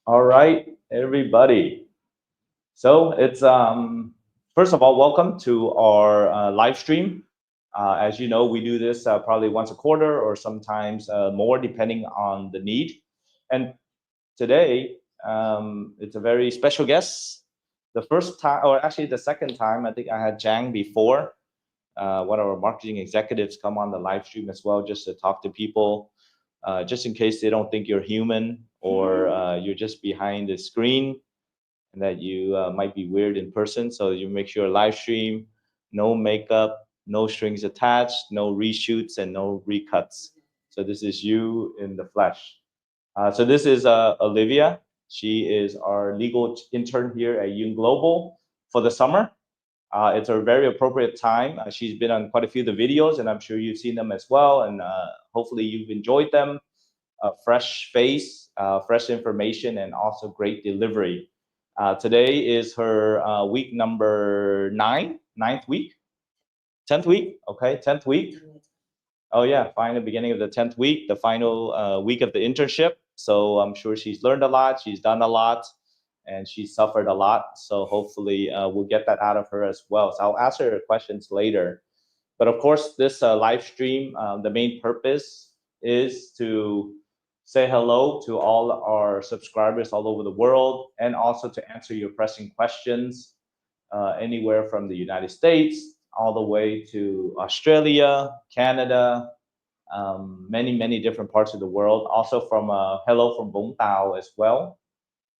All right, everybody. So it's first of all, welcome to our live stream. As you know, we do this probably once a quarter or sometimes more, depending on the need. And today, it's a very special guest. The first time, or actually the second time, I think I had Jang before. One of our marketing executives come on the live stream as well, just to talk to people, just in case they don't think you're human or you're just behind the screen and that you might be weird in person. So you make sure live stream, no makeup, no strings attached, no reshoots, and no recuts. So this is you in the flesh. So this is Olivia. She is our legal intern here at Duong Global for the summer. It's a very appropriate time. She's been on quite a few of the videos, and I'm sure you've seen them as well. And hopefully you've enjoyed them. Fresh face, fresh information, and also great delivery. Today is her week number ninth week, 10th week. Okay, 10th week. Oh yeah, final beginning of the 10th week, the final week of the internship. So I'm sure she's learned a lot, she's done a lot, and she's suffered a lot. So hopefully we'll get that out of her as well. So I'll answer her questions later. But of course, this live stream, the main purpose is to say hello to all our subscribers all over the world and also to answer your pressing questions anywhere from the United States all the way to Australia, Canada, many different parts of the world. Also from hello from Vũng Tàu as well.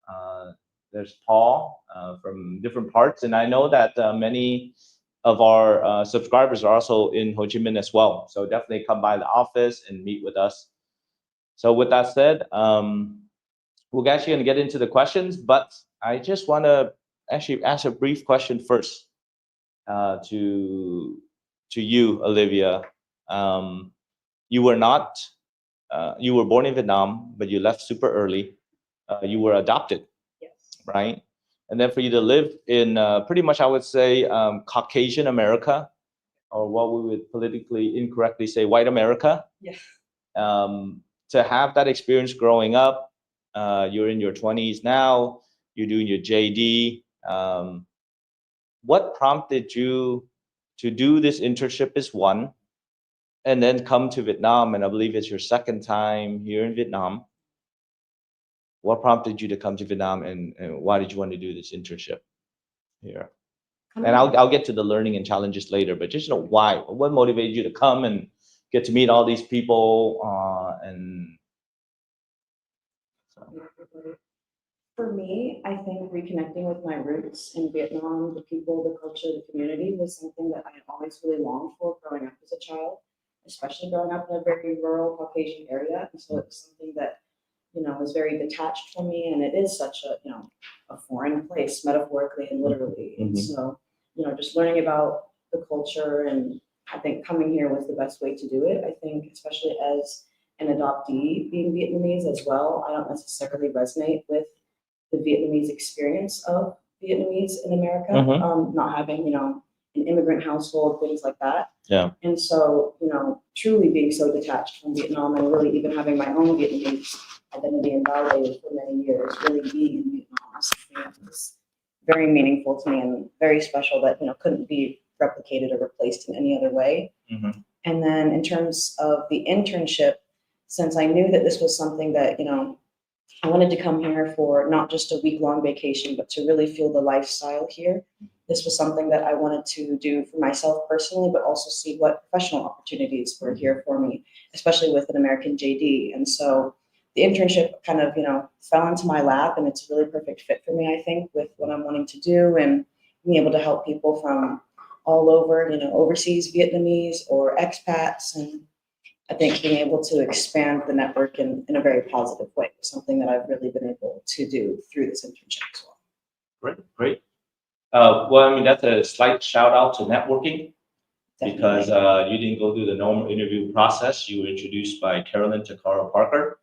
Uh, there's Paul from different parts, and I know that many of our subscribers are also in Ho Chi Minh as well. So definitely come by the office and meet with us. So with that said, we're actually going to get into the questions, but I just want to actually ask a brief question first to you, Olivia. Um, you were not you were born in Vietnam, but you left super early. You were adopted, Yes. right? And then for you to live in pretty much, I would say, Caucasian America, or what we would politically incorrectly say, white America. Yes. To have that experience growing up, you're in your 20s now, you're doing your JD. What prompted you to do this internship is one, and then come to Vietnam, and I believe it's your second time here in Vietnam. What prompted you to come to Vietnam, and why did you want to do this internship here? And I'll get to the learning and challenges later, but just why? What motivated you to come and get to meet all these people? And so. For me, I think reconnecting with my roots in Vietnam, the people, the culture, the community was something that I had always really longed for growing up as a child, especially growing up in a very rural Caucasian area. And so it was something that, was very detached from me. And it is such a foreign place, metaphorically and literally. And so, just learning about the culture, and I think coming here was the best way to do it. I think, especially as an adoptee being Vietnamese as well, I don't necessarily resonate with the Vietnamese experience of Vietnamese in America, not having, an immigrant household, things like that. Yeah. And so, truly being so detached from Vietnam and really even having my own Vietnamese identity and validated for many years, really being in Vietnam was something that was very meaningful to me and very special that, couldn't be replicated or replaced in any other way. And then in terms of the internship, since I knew that this was something that, I wanted to come here for not just a week-long vacation, but to really feel the lifestyle here. This was something that I wanted to do for myself personally, but also see what professional opportunities were here for me, especially with an American JD. And so the internship kind of, fell into my lap, and it's a really perfect fit for me, I think, with what I'm wanting to do and being able to help people from all over, overseas Vietnamese or expats. And I think being able to expand the network in a very positive way is something that I've really been able to do through this internship as well. Great. Well, I mean, that's a slight shout out to networking. Definitely. Because you didn't go through the normal interview process. You were introduced by Carolyn Takara Parker,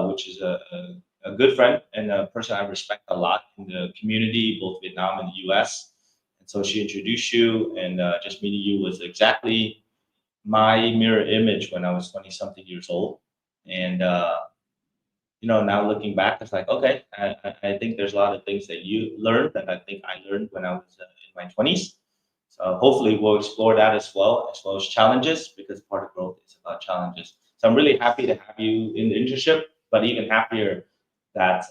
which is a good friend and a person I respect a lot in the community, both Vietnam and the U.S. And so she introduced you, and just meeting you was exactly my mirror image when I was 20 something years old. And now looking back, it's like, okay, I think there's a lot of things that you learned that I think I learned when I was in my 20s. So hopefully we'll explore that as well as challenges, because part of growth is about challenges. So I'm really happy to have you in the internship, but even happier that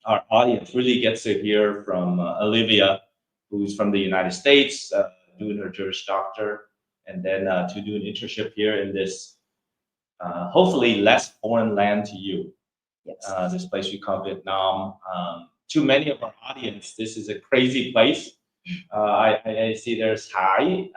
our audience really gets to hear from Olivia, who's from the United States, doing her Juris Doctor, and then to do an internship here in this hopefully less foreign land to you. Yes. This place we call Vietnam. To many of our audience, this is a crazy place. I see there's Hai.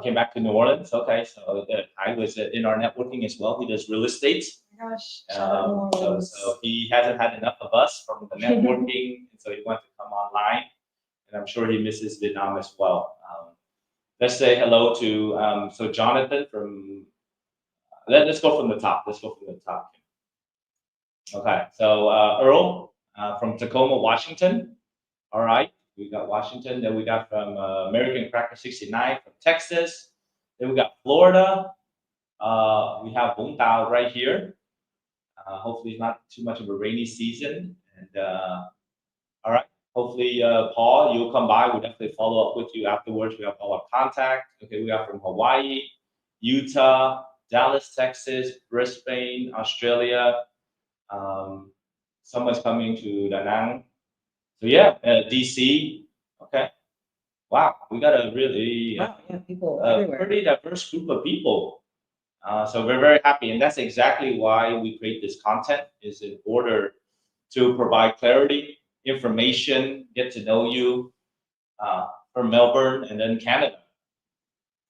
Came back to New Orleans. Okay, so Hai was in our networking as well. He does real estate. Oh my gosh. Shout out New So Orleans. he hasn't had enough of us from the networking, and so he wanted to come online. And I'm sure he misses Vietnam as well. Let's say hello to so Jonathan from. Let's go from the top. Let's go from the top. Okay, so Earl from Tacoma, Washington. All right, we got Washington. Then we got from American Cracker 69 from Texas. Then we got Florida. We have Vũng Tàu right here. Hopefully, it's not too much of a rainy season. And all right, hopefully, Paul, you'll come by. We'll definitely follow up with you afterwards. We have all our contact. Okay, we got from Hawaii, Utah, Dallas, Texas, Brisbane, Australia. Someone's coming to Da Nang. So yeah, DC. Okay. Wow, we got a really Wow, yeah, people everywhere. pretty diverse group of people. So we're very happy, and that's exactly why we create this content, is in order to provide clarity, information, get to know you from Melbourne and then Canada.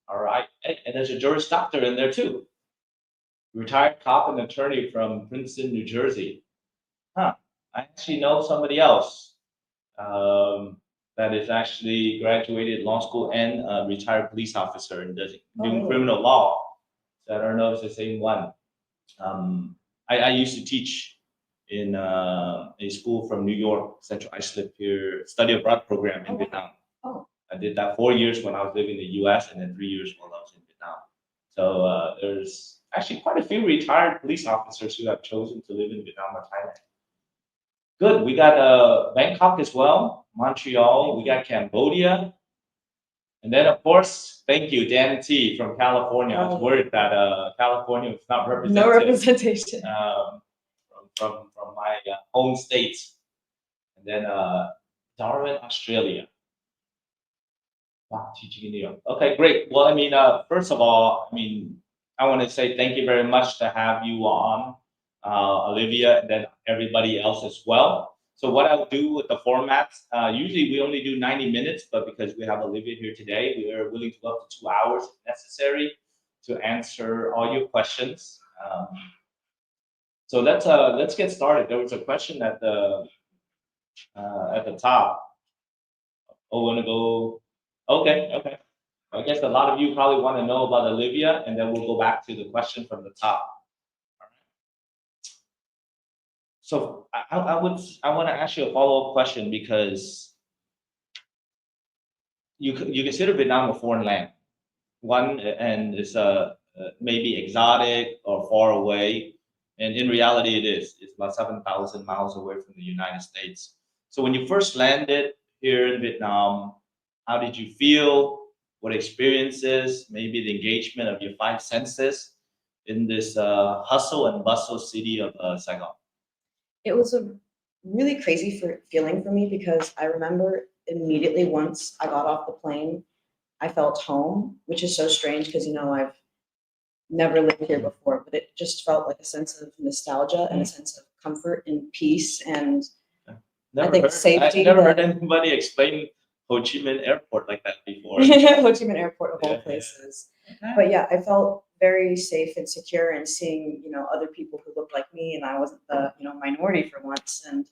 All right, and there's a Juris Doctor in there too. Retired cop and attorney from Princeton, New Jersey. Huh, I actually know somebody else that is actually graduated law school and a retired police officer and doing criminal law. So I don't know if it's the same one. I used to teach in a school from New York, Central Islip here, study abroad program in Vietnam. Oh. I did that 4 years when I was living in the U.S. and then 3 years while I was in Vietnam. So there's actually quite a few retired police officers who have chosen to live in Vietnam or Thailand. Good. We got Bangkok as well, Montreal. We got Cambodia, and then of course, thank you, Dan T from California. I was worried that California was not represented. No representation. From my home state, and then Darwin, Australia. Wow, teaching in New York. Okay, great. Well, I mean, first of all, I want to say thank you very much to have you on. Olivia, and then everybody else as well. So what I'll do with the format, usually we only do 90 minutes, but because we have Olivia here today, we are willing to go up to 2 hours if necessary to answer all your questions. So let's get started. There was a question at the top. Oh, want to go? Okay. I guess a lot of you probably want to know about Olivia, and then we'll go back to the question from the top. So I want to ask you a follow-up question, because you consider Vietnam a foreign land, one, and it's maybe exotic or far away, and in reality it is. It's about 7,000 miles away from the United States. So when you first landed here in Vietnam, how did you feel? What experiences? Maybe the engagement of your 5 senses in this hustle and bustle city of Saigon. It was a really crazy feeling for me, because I remember immediately once I got off the plane, I felt home, which is so strange because, I've never lived here before, but it just felt like a sense of nostalgia and a sense of comfort and peace and safety. I've never heard anybody explain Ho Chi Minh Airport like that before. Ho Chi Minh Airport of all places. Okay. But yeah, I felt very safe and secure, and seeing, other people who looked like me, and I wasn't the, minority for once. And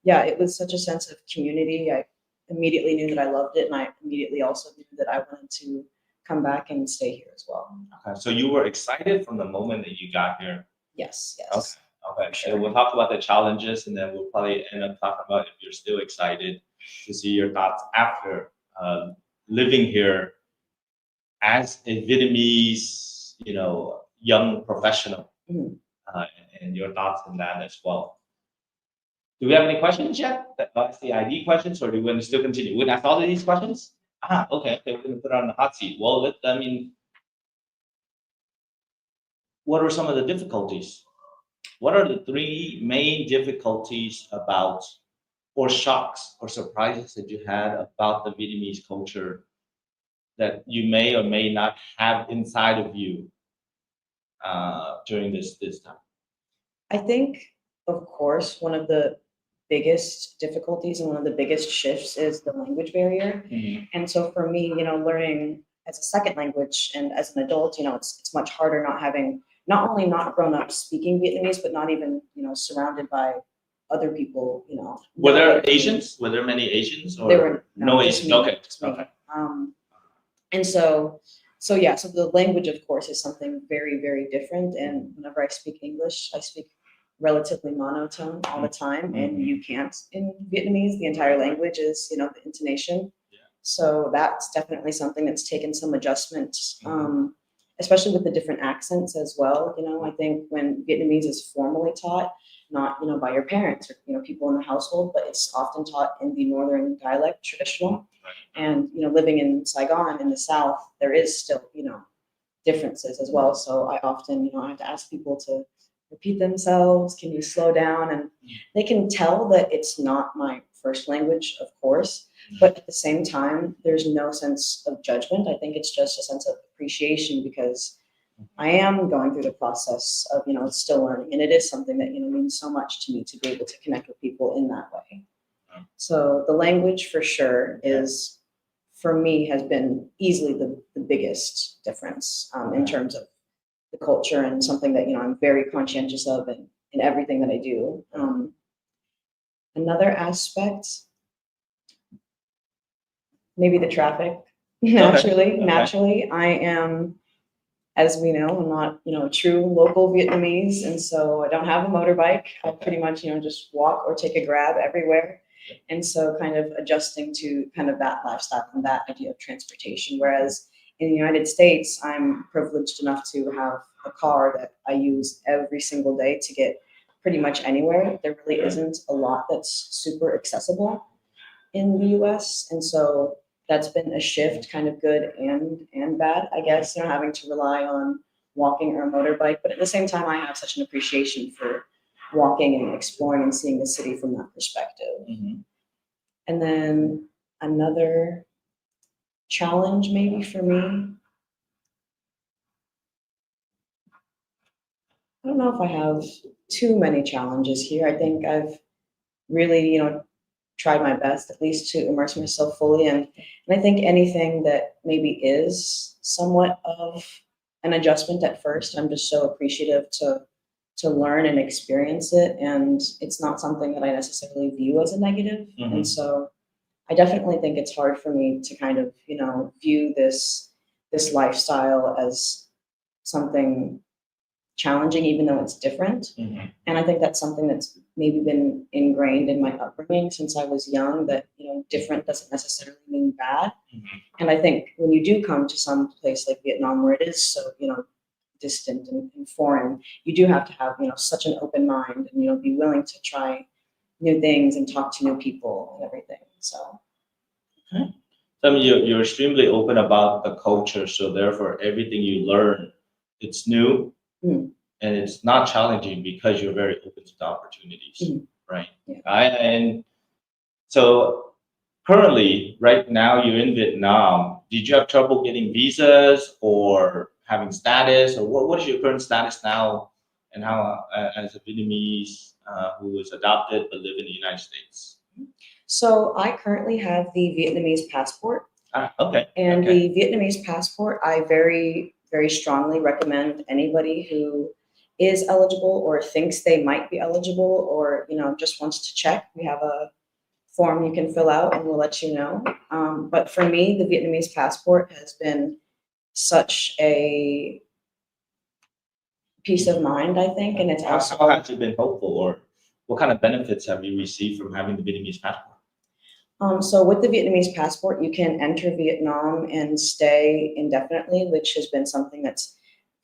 yeah, it was such a sense of community. I immediately knew that I loved it, and I immediately also knew that I wanted to come back and stay here as well. Okay, so you were excited from the moment that you got here? Yes. Okay. Sure. So we'll talk about the challenges, and then we'll probably end up talking about if you're still excited to see your thoughts after living here as a Vietnamese, young professional, and your thoughts on that as well. Do we have any questions yet? That's the ID questions, or do we want to still continue? We ask all of these questions? Okay, we're going to put it on the hot seat. Well, what are some of the difficulties? What are the three main difficulties about, or shocks or surprises that you had about the Vietnamese culture that you may or may not have inside of you during this time? I think, of course, one of the biggest difficulties and one of the biggest shifts is the language barrier. And so for me, learning as a second language and as an adult, it's much harder not only not grown up speaking Vietnamese, but not even, surrounded by other people, Were there Asians? Were there many Asians? Or there were no just Asians. me, Okay. just me. Okay. And so the language, of course, is something very, very different. And whenever I speak English, I speak relatively monotone all the time, and you can't in Vietnamese. The entire language is, the intonation. Yeah. So that's definitely something that's taken some adjustment, especially with the different accents as well. I think when Vietnamese is formally taught, not, by your parents or, people in the household, but it's often taught in the northern dialect, traditional. Right. And, living in Saigon in the South, there is still, differences as well. So I often, I have to ask people to repeat themselves. Can you slow down? And they can tell that it's not my first language, of course, but at the same time, there's no sense of judgment. I think it's just a sense of appreciation because I am going through the process of, still learning. And it is something that, means so much to me to be able to connect with people in that way. So the language for sure is, for me, has been easily the biggest difference in terms of the culture, and something that, I'm very conscientious of in everything that I do. Another aspect, maybe the traffic. Naturally, I am, as we know, I'm not, a true local Vietnamese, and so I don't have a motorbike. I pretty much, just walk or take a Grab everywhere. And so kind of adjusting to kind of that lifestyle and that idea of transportation. Whereas in the United States, I'm privileged enough to have a car that I use every single day to get pretty much anywhere. There really isn't a lot that's super accessible in the U.S. And so that's been a shift, kind of good and bad, I guess, having to rely on walking or a motorbike. But at the same time, I have such an appreciation for walking and exploring and seeing the city from that perspective. And then another challenge maybe for me, I don't know if I have too many challenges here. I think I've really, tried my best at least to immerse myself fully. And I think anything that maybe is somewhat of an adjustment at first, I'm just so appreciative to learn and experience it. And it's not something that I necessarily view as a negative. And so I definitely think it's hard for me to kind of, view this lifestyle as something challenging, even though it's different. And I think that's something that's maybe been ingrained in my upbringing since I was young, that, different doesn't necessarily mean bad. And I think when you do come to some place like Vietnam, where it is so, distant and foreign, you do have to have, such an open mind and, be willing to try new things and talk to new people and everything. So. Okay. So you're extremely open about the culture. So therefore, everything you learn, it's new. And it's not challenging because you're very open to the opportunities, right? Yeah. And so currently, right now, you're in Vietnam. Did you have trouble getting visas or having status, or what is your current status now, and how, as a Vietnamese who is adopted but live in the United States? So I currently have the Vietnamese passport. Okay. And the Vietnamese passport, I very, very strongly recommend anybody who is eligible or thinks they might be eligible, or, just wants to check. We have a form you can fill out and we'll let you know. But for me, the Vietnamese passport has been such a peace of mind, I think. And it's also. How has it been helpful, or what kind of benefits have you received from having the Vietnamese passport? So with the Vietnamese passport, you can enter Vietnam and stay indefinitely, which has been something that's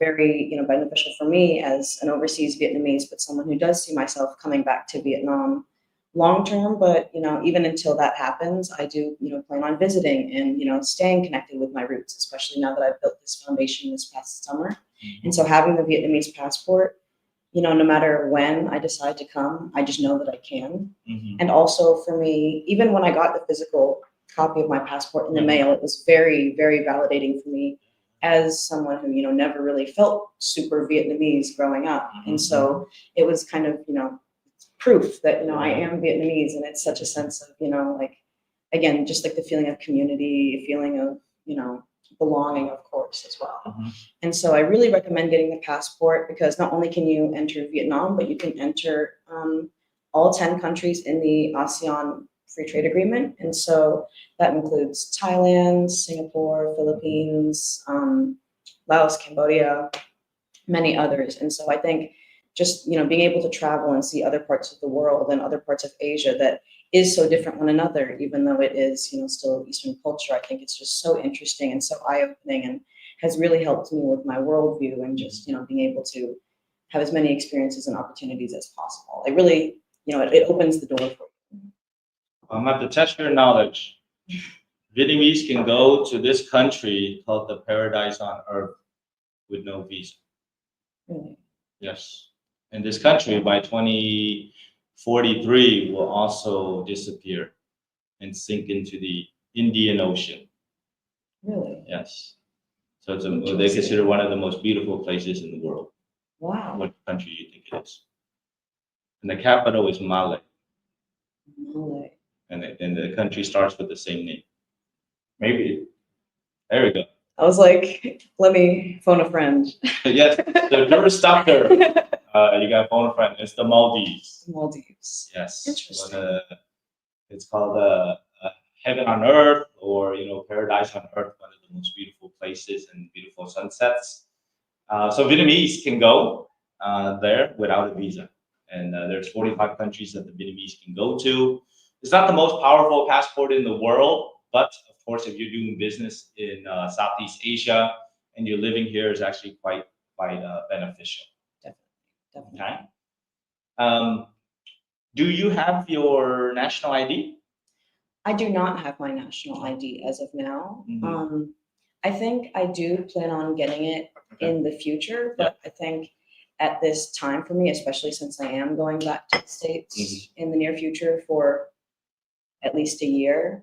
very, beneficial for me as an overseas Vietnamese, but someone who does see myself coming back to Vietnam long term. But, even until that happens, I do, plan on visiting and, staying connected with my roots, especially now that I've built this foundation this past summer. And so having the Vietnamese passport, no matter when I decide to come, I just know that I can. And also for me, even when I got the physical copy of my passport in the mail, it was very, very validating for me as someone who, never really felt super Vietnamese growing up. And so it was kind of, proof that, I am Vietnamese. And it's such a sense of, like, again, just like the feeling of community, feeling of, belonging, of course, as well. And so I really recommend getting the passport because not only can you enter Vietnam, but you can enter all 10 countries in the ASEAN Free Trade Agreement. And so that includes Thailand, Singapore, Philippines, Laos, Cambodia, many others. And so I think just, being able to travel and see other parts of the world and other parts of Asia that is so different one another, even though it is, still Eastern culture. I think it's just so interesting and so eye-opening and has really helped me with my worldview and just, being able to have as many experiences and opportunities as possible. It really, it opens the door for you. I'm going to have to test your knowledge. Vietnamese can go to this country called the Paradise on Earth with no visa. Really? Yes. And this country by 2043 will also disappear and sink into the Indian Ocean. Really? Yes. So they consider one of the most beautiful places in the world. Wow. What country do you think it is? And the capital is Male. Male. And the country starts with the same name. Maybe. There we go. I was like, let me phone a friend. Yes, the tourist doctor. You got to phone a friend. It's the Maldives. Maldives. Yes. Interesting. It's called Heaven on Earth, or Paradise on Earth. One of the most beautiful places and beautiful sunsets. So Vietnamese can go there without a visa, and there's 45 countries that the Vietnamese can go to. It's not the most powerful passport in the world, but of course, if you're doing business in Southeast Asia and you're living here, it's actually quite beneficial. Definitely. Okay. Do you have your national ID? I do not have my national ID as of now. I think I do plan on getting it in the future, but I think at this time for me, especially since I am going back to the States in the near future for at least a year,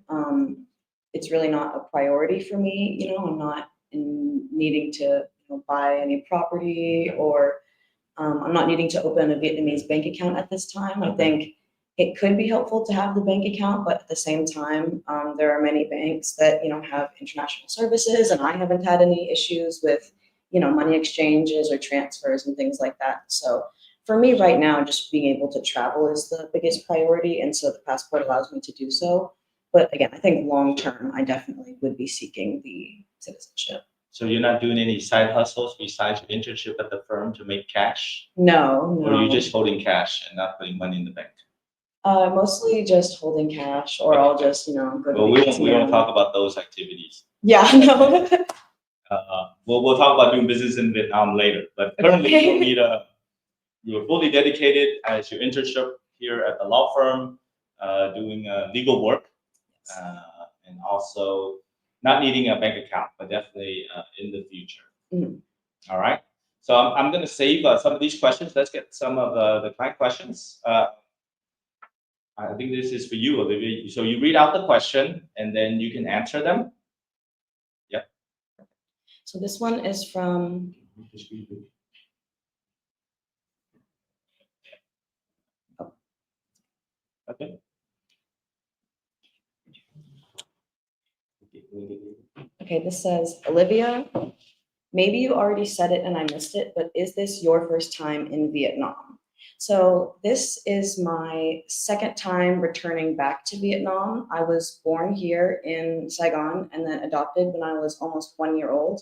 it's really not a priority for me. I'm not needing to buy any property, or I'm not needing to open a Vietnamese bank account at this time. I think it could be helpful to have the bank account, but at the same time, there are many banks that have international services, and I haven't had any issues with money exchanges or transfers and things like that. So for me right now, just being able to travel is the biggest priority, and so the passport allows me to do so. But again, I think long term, I definitely would be seeking the citizenship. So you're not doing any side hustles besides your internship at the firm to make cash? No. Or are you just holding cash and not putting money in the bank? Mostly just holding cash, or I'll just go to Well, we won't talk about those activities. Yeah, no. We'll talk about doing business in Vietnam later. But currently, you're fully dedicated as your internship here at the law firm, doing legal work, and also not needing a bank account, but definitely in the future. All right. So I'm going to save some of these questions. Let's get some of the client questions. I think this is for you, Olivia. So you read out the question and then you can answer them. Yeah. So this one is from. Okay. Okay, this says, Olivia, maybe you already said it and I missed it, but is this your first time in Vietnam? So this is my second time returning back to Vietnam. I was born here in Saigon and then adopted when I was almost 1 year old.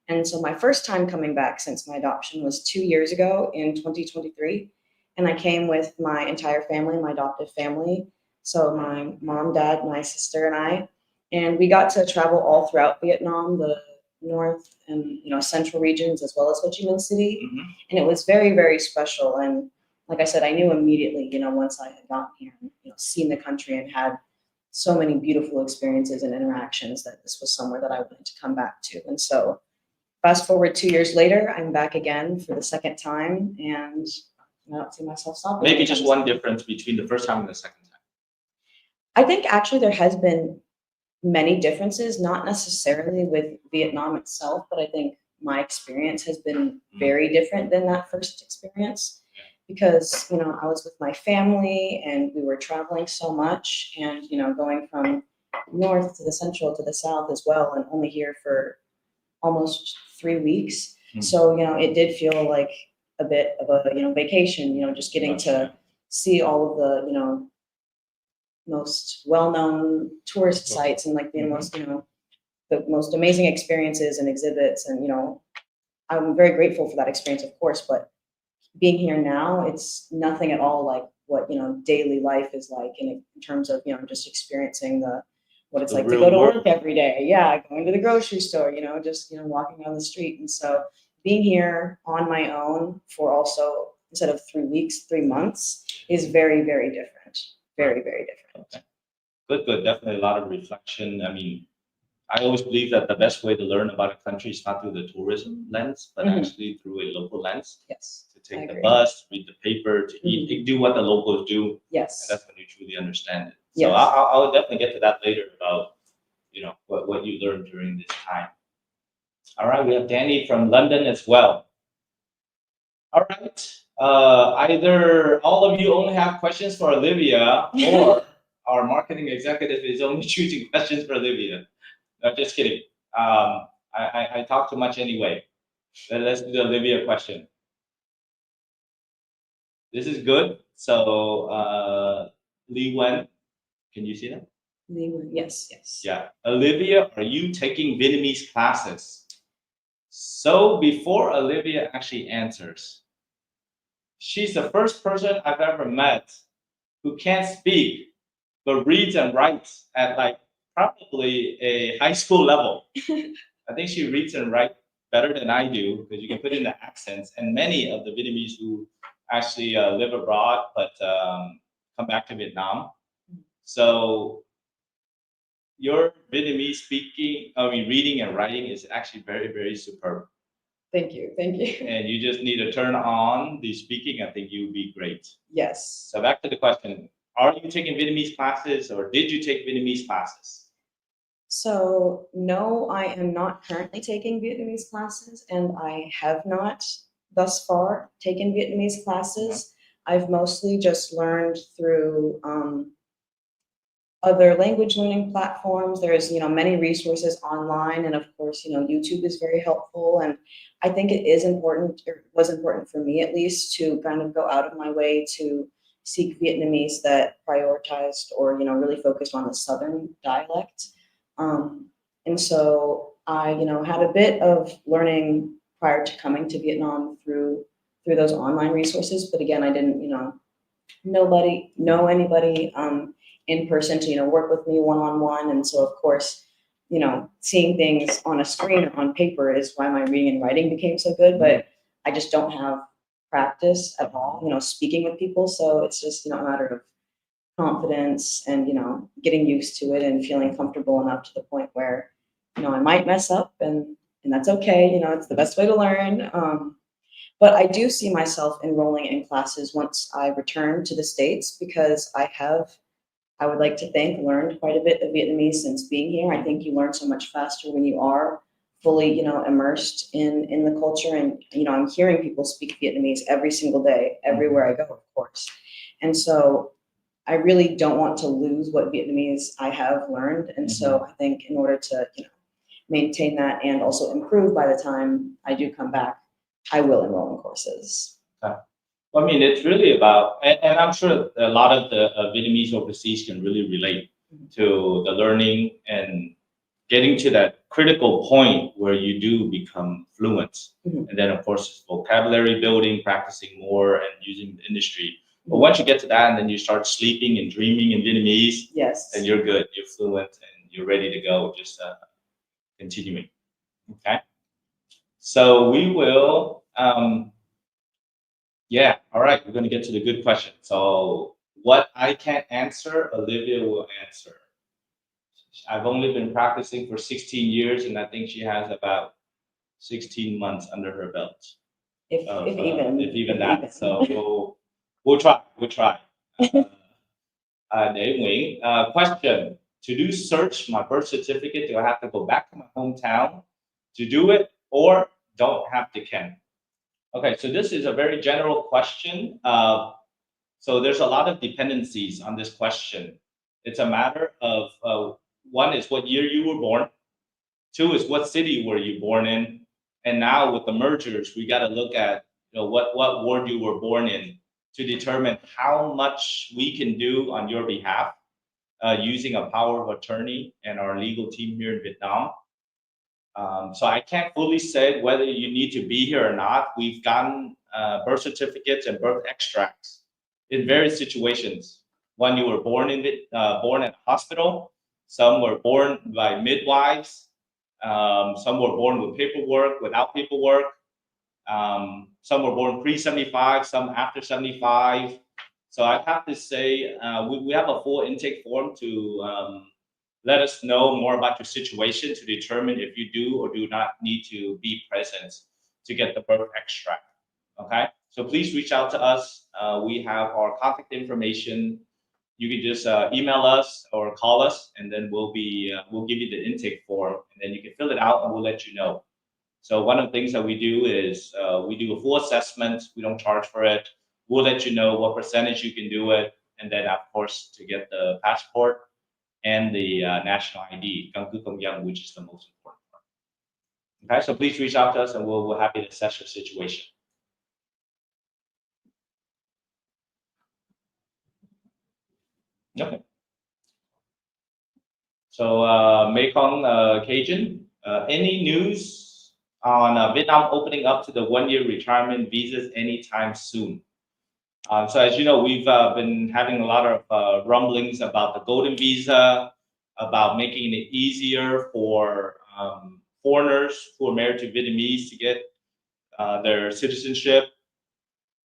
And so my first time coming back since my adoption was 2 years ago in 2023. And I came with my entire family, my adoptive family. So my mom, dad, my sister, and I. And we got to travel all throughout Vietnam, the north and central regions as well as Ho Chi Minh City, Mhm. and it was very, very special. And like I said, I knew immediately, once I had gotten here and seen the country and had so many beautiful experiences and interactions, that this was somewhere that I wanted to come back to. And so fast forward 2 years later, I'm back again for the second time, and I don't see myself stopping. Maybe just one difference between the first time and the second time. I think actually there has been many differences, not necessarily with Vietnam itself, but I think my experience has been very different than that first experience, because I was with my family and we were traveling so much, and going from north to the central to the south as well, and only here for almost 3 weeks. So it did feel like a bit of a vacation, just getting to see all of the most well-known tourist sites and like the most the most amazing experiences and exhibits. And I'm very grateful for that experience, of course, but being here now, it's nothing at all like what daily life is like in terms of just experiencing what it's The like to real go to world. work every day. Yeah, going to the grocery store, just walking down the street. And so being here on my own for also, instead of 3 weeks, 3 months, is very, very different. Very, very different. Okay. Good. Definitely a lot of reflection. I mean, I always believe that the best way to learn about a country is not through the tourism lens, but actually through a local lens. Yes. To take the agree. bus, read the paper, to eat, do what the locals do. Yes. And that's when you truly understand it. So Yes. I'll definitely get to that later about what you learned during this time. All right, we have Danny from London as well. All right. Either all of you only have questions for Olivia, or our marketing executive is only choosing questions for Olivia. No, just kidding. I talk too much anyway. Let's do the Olivia question. This is good. So, Lee Wen, can you see that? Yes, yes. Yeah. Olivia, are you taking Vietnamese classes? So before Olivia actually answers, she's the first person I've ever met who can't speak but reads and writes at like probably a high school level. I think she reads and writes better than I do, because you can put in the accents. And many of the Vietnamese who actually live abroad but come back to Vietnam. So your Vietnamese reading and writing is actually very, very superb. Thank you. Thank you. And you just need to turn on the speaking. I think you'll be great. Yes. So back to the question. Are you taking Vietnamese classes, or did you take Vietnamese classes? So no, I am not currently taking Vietnamese classes, and I have not thus far taken Vietnamese classes. I've mostly just learned through other language learning platforms. There's many resources online, and of course YouTube is very helpful. And I think it is important, or was important for me at least, to kind of go out of my way to seek Vietnamese that prioritized or really focused on the southern dialect. And so I had a bit of learning prior to coming to Vietnam through those online resources, but again, I didn't know anybody in person to work with me one-on-one. And so of course seeing things on a screen or on paper is why my reading and writing became so good, but I just don't have practice at all speaking with people. So it's just a matter of confidence and getting used to it and feeling comfortable enough to the point where I might mess up, and that's okay. It's the best way to learn. But I do see myself enrolling in classes once I return to the States, because I would like to think, learned quite a bit of Vietnamese since being here. I think you learn so much faster when you are fully, immersed in the culture. And, I'm hearing people speak Vietnamese every single day, everywhere I go, of course. And so I really don't want to lose what Vietnamese I have learned. And so I think in order to, maintain that and also improve by the time I do come back, I will enroll in courses. Well, I mean, it's really about, and I'm sure a lot of the Vietnamese overseas can really relate to the learning and getting to that critical point where you do become fluent. And then, of course, vocabulary building, practicing more, and using the industry. But once you get to that, and then you start sleeping and dreaming in Vietnamese, Yes. then you're good, you're fluent, and you're ready to go, just continuing. Okay. So we will, yeah, all right, we're going to get to the good question. So what I can't answer, Olivia will answer. I've only been practicing for 16 years, and I think she has about 16 months under her belt. If If even that. So we'll try. Để Nguyễn, question. To do search my birth certificate, do I have to go back to my hometown to do it, or don't have to Ken? Okay, so this is a very general question. So there's a lot of dependencies on this question. It's a matter of one is what year you were born, two is what city were you born in, and now with the mergers, we got to look at what ward you were born in to determine how much we can do on your behalf using a power of attorney and our legal team here in Vietnam. So I can't fully say whether you need to be here or not. We've gotten birth certificates and birth extracts in various situations. One, you were born in a hospital. Some were born by midwives. Some were born with paperwork, without paperwork. Some were born pre-75, some after 75. So I have to say we have a full intake form to let us know more about your situation to determine if you do or do not need to be present to get the birth extract. Okay, so please reach out to us. We have our contact information. You can just email us or call us, and then we'll give you the intake form, and then you can fill it out, and we'll let you know. So one of the things that we do is we do a full assessment. We don't charge for it. We'll let you know what percentage you can do it, and then of course to get the passport and the national ID, Căn cước công dân, which is the most important part. Okay, so please reach out to us, and we're happy to assess your situation. Okay. So Mekong Cajun, any news on Vietnam opening up to the 1-year retirement visas anytime soon? So as you know, we've been having a lot of rumblings about the golden visa, about making it easier for foreigners who are married to Vietnamese to get their citizenship.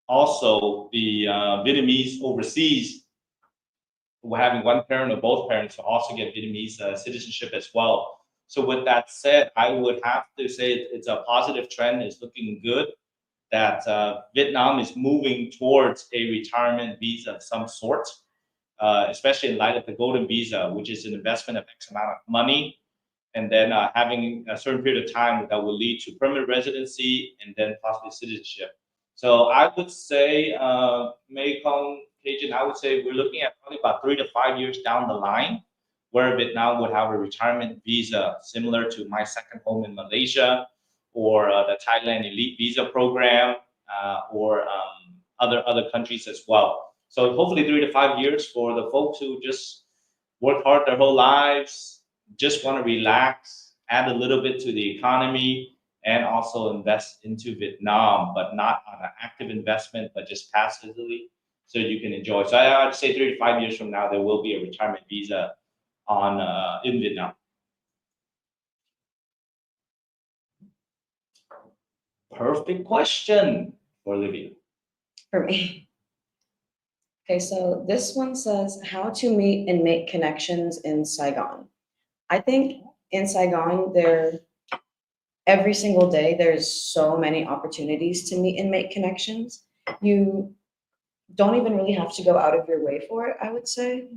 Also, the Vietnamese overseas who are having one parent or both parents will also get Vietnamese citizenship as well. So with that said, I would have to say it's a positive trend. It's looking good that Vietnam is moving towards a retirement visa of some sort, especially in light of the golden visa, which is an investment of X amount of money, and then having a certain period of time that will lead to permanent residency and then possibly citizenship. So I would say, Mekong Cajun, I would say we're looking at probably about 3 to 5 years down the line, where Vietnam would have a retirement visa similar to my second home in Malaysia, or the Thailand Elite Visa Program, or other countries as well. So hopefully 3 to 5 years for the folks who just work hard their whole lives, just want to relax, add a little bit to the economy, and also invest into Vietnam, but not on an active investment, but just passively, so you can enjoy. So I'd say 3 to 5 years from now, there will be a retirement visa in Vietnam. Perfect question for Olivia. For me. Okay, so this one says how to meet and make connections in Saigon. I think in Saigon, every single day, there's so many opportunities to meet and make connections. You don't even really have to go out of your way for it, I would say.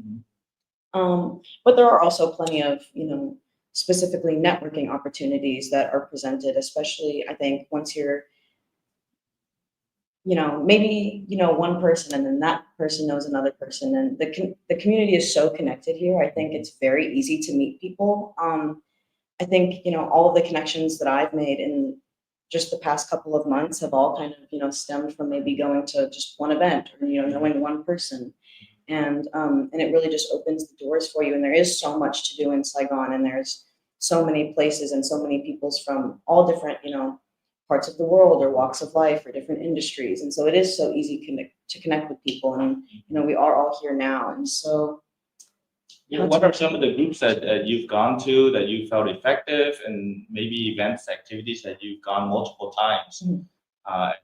But there are also plenty of, specifically networking opportunities that are presented, especially I think once you're, maybe, one person and then that person knows another person, and the community is so connected here. I think it's very easy to meet people. I think, all of the connections that I've made in just the past couple of months have all kind of, stemmed from maybe going to just one event or, knowing one person. And it really just opens the doors for you. And there is so much to do in Saigon, and there's so many places and so many peoples from all different, parts of the world or walks of life or different industries. And so it is so easy to connect with people. And, we are all here now. And so, What are some of the groups that you've gone to that you felt effective, and maybe events, activities that you've gone multiple times?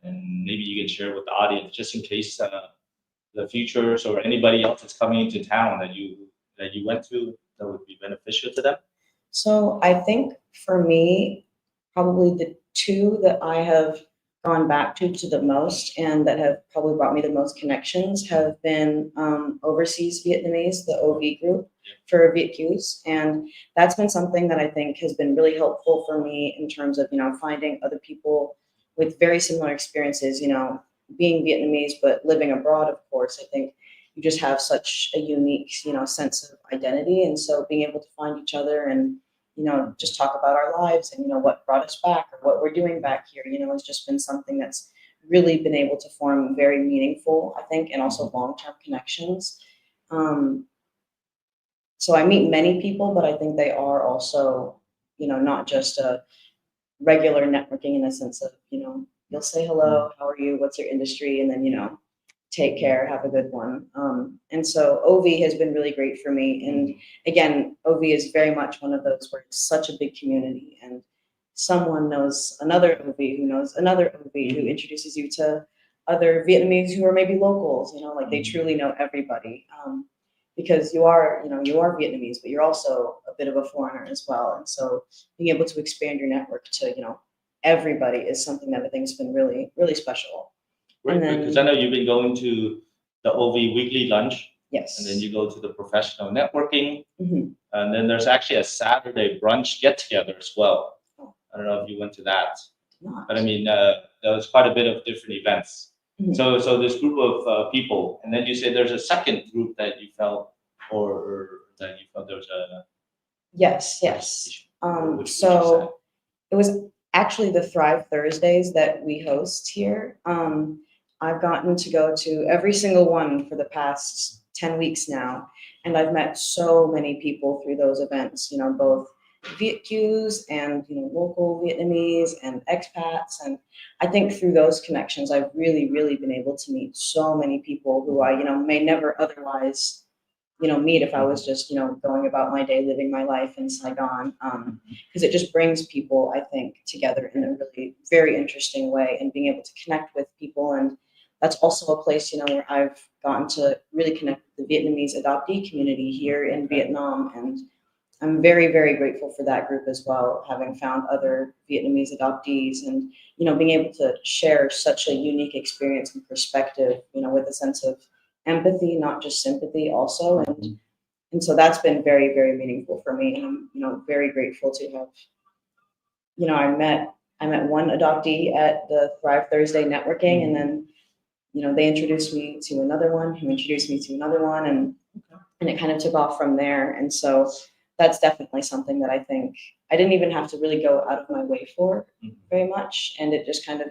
And maybe you can share with the audience, just in case the futures or anybody else that's coming into town that you went to that would be beneficial to them. So I think for me, probably the two that I have gone back to the most and that have probably brought me the most connections have been overseas Vietnamese, the OV group for VietQs. And that's been something that I think has been really helpful for me in terms of, finding other people with very similar experiences, being Vietnamese, but living abroad, of course. I think you just have such a unique, sense of identity. And so being able to find each other and just talk about our lives and, what brought us back or what we're doing back here, has just been something that's really been able to form very meaningful, I think, and also long-term connections. So I meet many people, but I think they are also, not just a regular networking in the sense of, you'll say hello, how are you, what's your industry, and then, take care, have a good one. And so OV has been really great for me. And again, OV is very much one of those where it's such a big community and someone knows another OV who knows another OV who introduces you to other Vietnamese who are maybe locals, like they truly know everybody. Because you are Vietnamese, but you're also a bit of a foreigner as well. And so being able to expand your network to, everybody is something that I think has been really, really special. Right, because I know you've been going to the OV weekly lunch. Yes. And then you go to the professional networking. And then there's actually a Saturday brunch get together as well. I don't know if you went to that. But I mean, there was quite a bit of different events. So this group of people, and then you say there's a second group that you felt, or that you felt there was a. Yes. So it was actually the Thrive Thursdays that we host here. I've gotten to go to every single one for the past 10 weeks now, and I've met so many people through those events, both VietQs and local Vietnamese and expats. And I think through those connections, I've really, really been able to meet so many people who I, may never otherwise, meet if I was just, going about my day, living my life in Saigon. Because it just brings people, I think, together in a really very interesting way, and being able to connect with people. And that's also a place, where I've gotten to really connect with the Vietnamese adoptee community here in Vietnam. And I'm very, very grateful for that group as well, having found other Vietnamese adoptees and, being able to share such a unique experience and perspective, with a sense of empathy, not just sympathy also. And so that's been very, very meaningful for me. And I'm, very grateful to have, I met one adoptee at the Thrive Thursday networking, and then, they introduced me to another one who introduced me to another one, and it kind of took off from there. And so that's definitely something that I think I didn't even have to really go out of my way for very much. And it just kind of,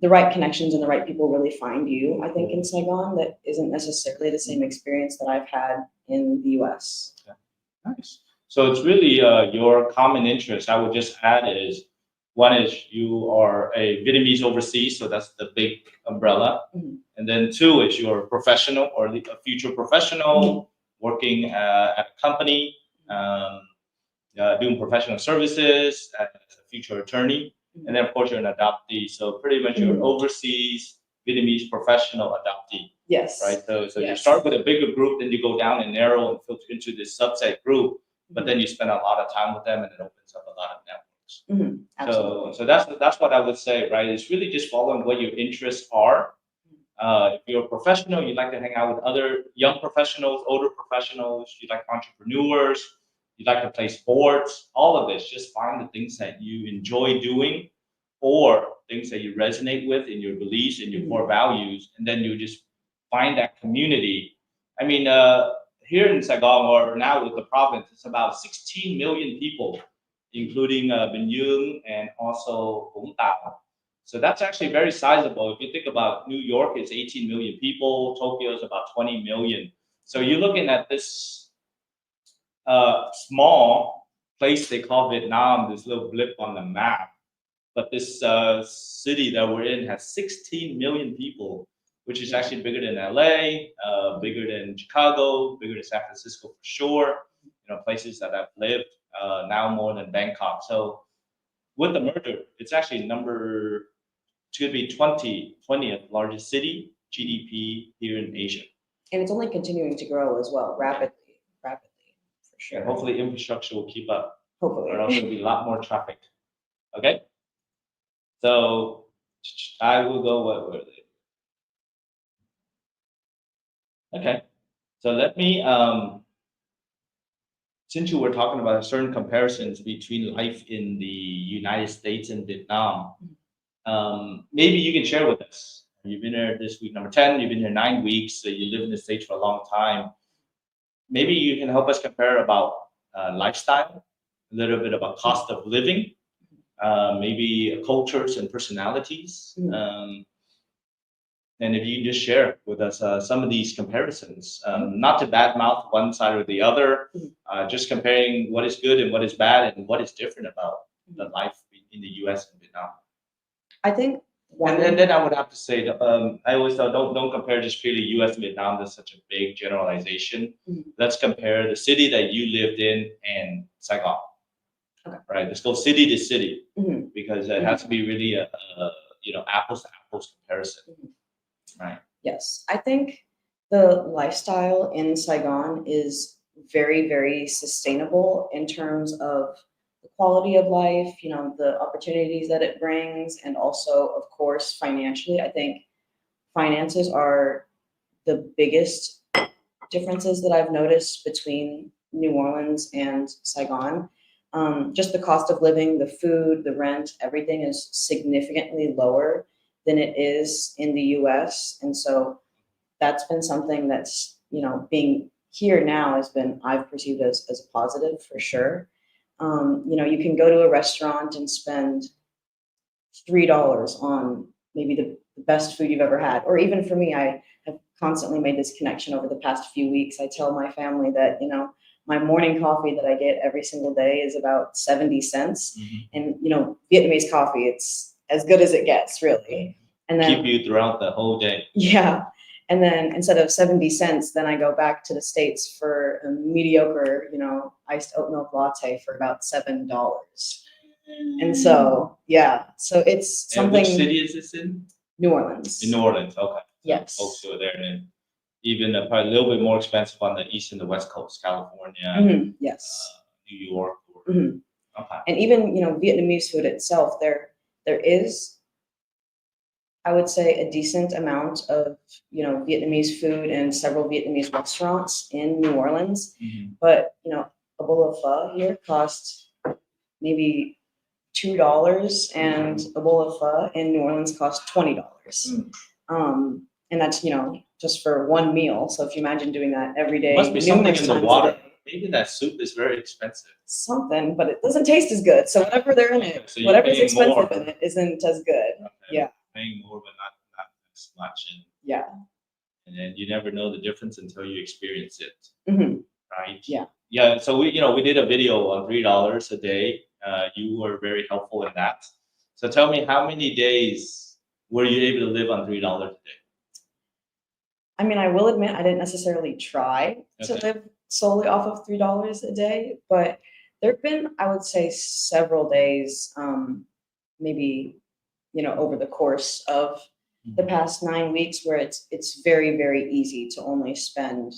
the right connections and the right people really find you, I think, in Saigon. That isn't necessarily the same experience that I've had in the U.S. Okay. Nice. So it's really your common interest. I would just add is, one is you are a Vietnamese overseas, so that's the big umbrella. And then two is you're a professional or a future professional working at a company, doing professional services as a future attorney. And then, of course, you're an adoptee. So pretty much you're overseas Vietnamese professional adoptee. Yes. Right. So you start with a bigger group, then you go down and narrow and filter into this subset group. But then you spend a lot of time with them, and it opens up a lot of networks. Absolutely. So that's what I would say. Right. It's really just following what your interests are. If you're a professional, you like to hang out with other young professionals, older professionals. You like entrepreneurs. You like to play sports, all of this. Just find the things that you enjoy doing, or things that you resonate with in your beliefs and your core values, and then you just find that community. I mean, here in Saigon, or now with the province, it's about 16 million people, including Bình Dương and also Vũng Tàu. So that's actually very sizable. If you think about New York, it's 18 million people. Tokyo is about 20 million. So you're looking at this small place they call Vietnam, this little blip on the map. But this city that we're in has 16 million people. which is actually bigger than LA, bigger than Chicago, bigger than San Francisco for sure. Places that I've lived, now more than Bangkok. So with the merger, it's actually it's going to be 20th largest city, GDP here in Asia. And it's only continuing to grow as well, rapidly, for sure. And hopefully infrastructure will keep up. Hopefully. Or else there'll be a lot more traffic. Okay? So I will go, what were they? Okay. So let me, since you were talking about certain comparisons between life in the United States and Vietnam, maybe you can share with us. You've been there this week number 10, you've been here 9 weeks, so you live in the States for a long time. Maybe you can help us compare about lifestyle, a little bit about cost of living, maybe cultures and personalities. And if you can just share with us some of these comparisons, not to badmouth one side or the other, just comparing what is good and what is bad and what is different about the life in the U.S. and Vietnam. I think and then I would have to say, I always thought don't compare just purely U.S. and Vietnam. That's such a big generalization. Let's compare the city that you lived in and Saigon. Okay. Right. Let's go city to city because it has to be really a apples to apples comparison. Right. Yes, I think the lifestyle in Saigon is very, very sustainable in terms of the quality of life, the opportunities that it brings, and also, of course, financially. I think finances are the biggest differences that I've noticed between New Orleans and Saigon. Just the cost of living, the food, the rent, everything is significantly lower than it is in the U.S. And so that's been something that's, being here now I've perceived as a positive for sure. You can go to a restaurant and spend $3 on maybe the best food you've ever had. Or even for me, I have constantly made this connection over the past few weeks. I tell my family that, my morning coffee that I get every single day is about 70 cents. And, Vietnamese coffee, it's as good as it gets, really. And then keep you throughout the whole day. Yeah. And then instead of 70 cents, then I go back to the States for a mediocre, iced oat milk latte for about $7. And so, yeah. So it's something. And which city is this in? New Orleans. In New Orleans, okay. Yes. Folks who are there, and even probably a little bit more expensive on the east and the west coast, California. Yes. New York. Okay. And even Vietnamese food itself, there is, I would say, a decent amount of Vietnamese food and several Vietnamese restaurants in New Orleans. But a bowl of pho here costs maybe $2, and a bowl of pho in New Orleans costs $20. And that's just for one meal. So if you imagine doing that every day, must be something in the water. Maybe that soup is very expensive. Something, but it doesn't taste as good. So whatever they're in it, so whatever's expensive in it isn't as good. Okay. Yeah. Paying more, but not as much. And then you never know the difference until you experience it. Right? Yeah. Yeah. So we did a video on $3 a day. You were very helpful in that. So tell me, how many days were you able to live on $3 a day? I mean, I will admit I didn't necessarily try to live solely off of $3 a day, but there have been, I would say, several days, maybe, over the course of the past 9 weeks where it's very, very easy to only spend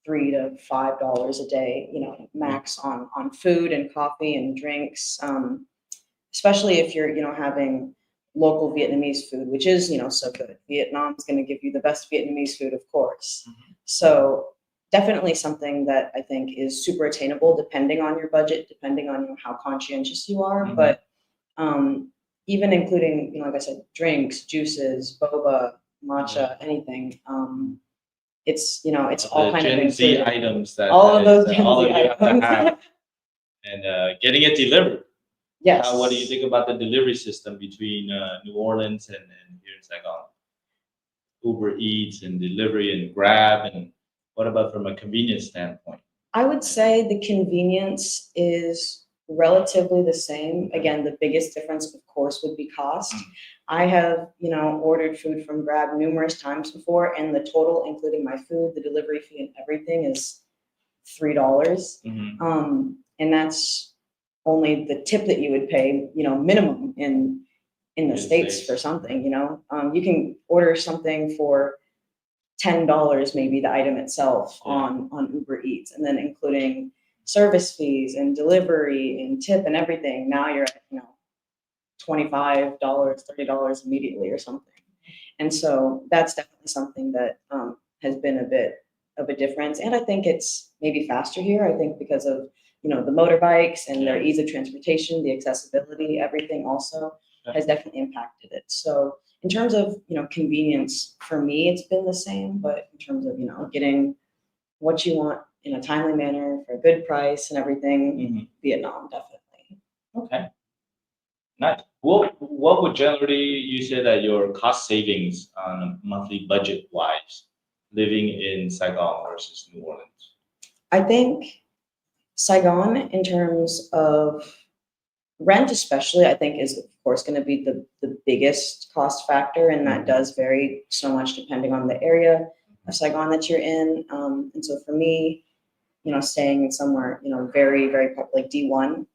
$3 to $5 a day, max on food and coffee and drinks, especially if you're, having local Vietnamese food, which is, so good. Vietnam's going to give you the best Vietnamese food, of course. So definitely something that I think is super attainable, depending on your budget, depending on how conscientious you are. But even including, like I said, drinks, juices, boba, matcha, anything. It's it's all kind of Gen Z items that all of those Gen all Z of you have to items. have, and getting it delivered. Yes. What do you think about the delivery system between New Orleans and here in Saigon? Uber Eats and delivery and Grab, and what about from a convenience standpoint? I would say the convenience is relatively the same. Again, the biggest difference, of course, would be cost. I have, ordered food from Grab numerous times before, and the total, including my food, the delivery fee, and everything, is $3. And that's only the tip that you would pay, minimum in the States for something. You can order something for $10, maybe the item itself on Uber Eats, and then including service fees and delivery and tip and everything. Now you're at, $25, $30 immediately or something. And so that's definitely something that has been a bit of a difference. And I think it's maybe faster here. I think because of, the motorbikes and their ease of transportation, the accessibility, everything also has definitely impacted it. So in terms of, convenience, for me, it's been the same, but in terms of, getting what you want in a timely manner for a good price and everything, Vietnam, definitely. Okay. Nice. What would generally you say that your cost savings on a monthly budget wise living in Saigon versus New Orleans? I think Saigon, in terms of rent especially, I think is of course going to be the biggest cost factor, and that does vary so much depending on the area of Saigon that you're in. And so for me, staying in somewhere, very, very like D1,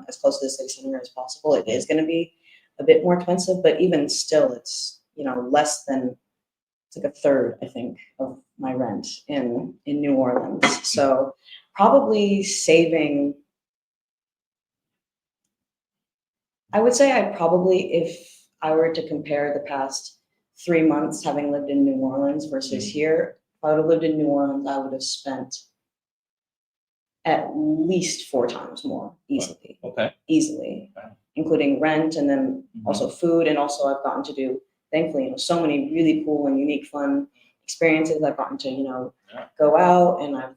as close to the city center as possible, it is going to be a bit more expensive, but even still, it's, less than, it's like a third, I think, of my rent in New Orleans. So probably saving, I would say if I were to compare the past 3 months having lived in New Orleans versus here, if I would have lived in New Orleans, I would have spent at least 4 times more easily. Okay. Easily, including rent and then also food. And also I've gotten to do, thankfully, so many really cool and unique, fun experiences. I've gotten to, go out, and I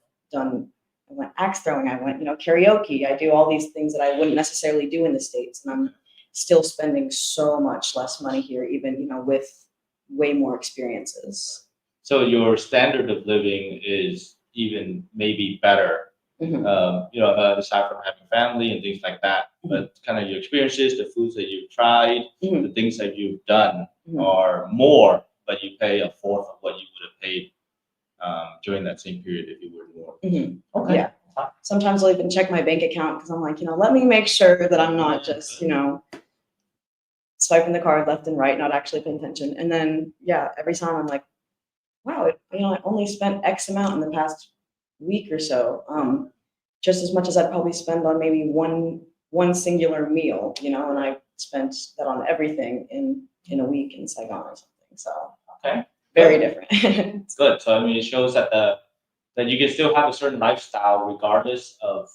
went axe throwing, I went, karaoke. I do all these things that I wouldn't necessarily do in the States. And I'm still spending so much less money here, even, with way more experiences. So your standard of living is even maybe better, aside from having family and things like that, but kind of your experiences, the foods that you've tried, the things that you've done are more, but you pay a fourth of what you would have paid during that same period if you were more. Okay. Yeah. Sometimes I'll even check my bank account because I'm like, let me make sure that I'm not just, swiping the card left and right, not actually paying attention. And then, every time I'm like, wow, I only spent X amount in the past week or so, just as much as I'd probably spend on maybe one singular meal, and I spent that on everything in a week in Saigon or something. So very different. It's good. So I mean, it shows that that you can still have a certain lifestyle regardless of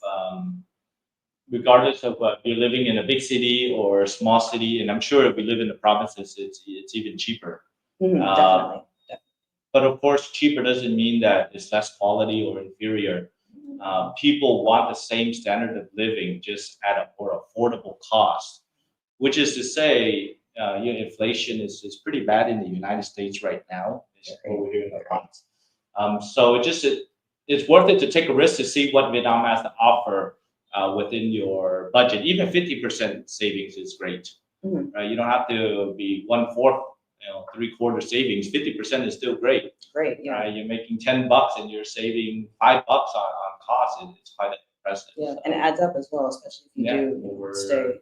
you're living in a big city or a small city. And I'm sure if we live in the provinces, it's even cheaper. Definitely. But of course, cheaper doesn't mean that it's less quality or inferior. People want the same standard of living, just at a more affordable cost, which is to say, inflation is pretty bad in the United States right now. Is what we're hearing a lot. So it's worth it to take a risk to see what Vietnam has to offer within your budget. Even 50% savings is great. Right? You don't have to be 1/4. 3/4 savings. 50% is still great. Great, yeah. Right? You're making $10 and you're saving $5 on costs. It's quite impressive. Yeah, and it adds up as well, especially if you do stay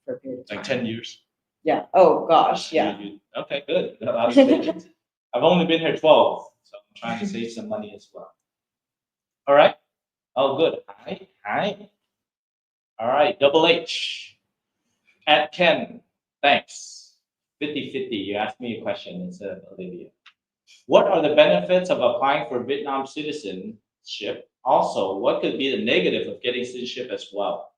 for a period of time. Like 10 years. Yeah. Oh gosh. Yeah. Okay, good. I've only been here 12, so I'm trying to save some money as well. All right. Oh, good. Hi. All right. Double H. At Ken. Thanks. 50-50. You asked me a question instead of Olivia. What are the benefits of applying for Vietnam citizenship? Also, what could be the negative of getting citizenship as well?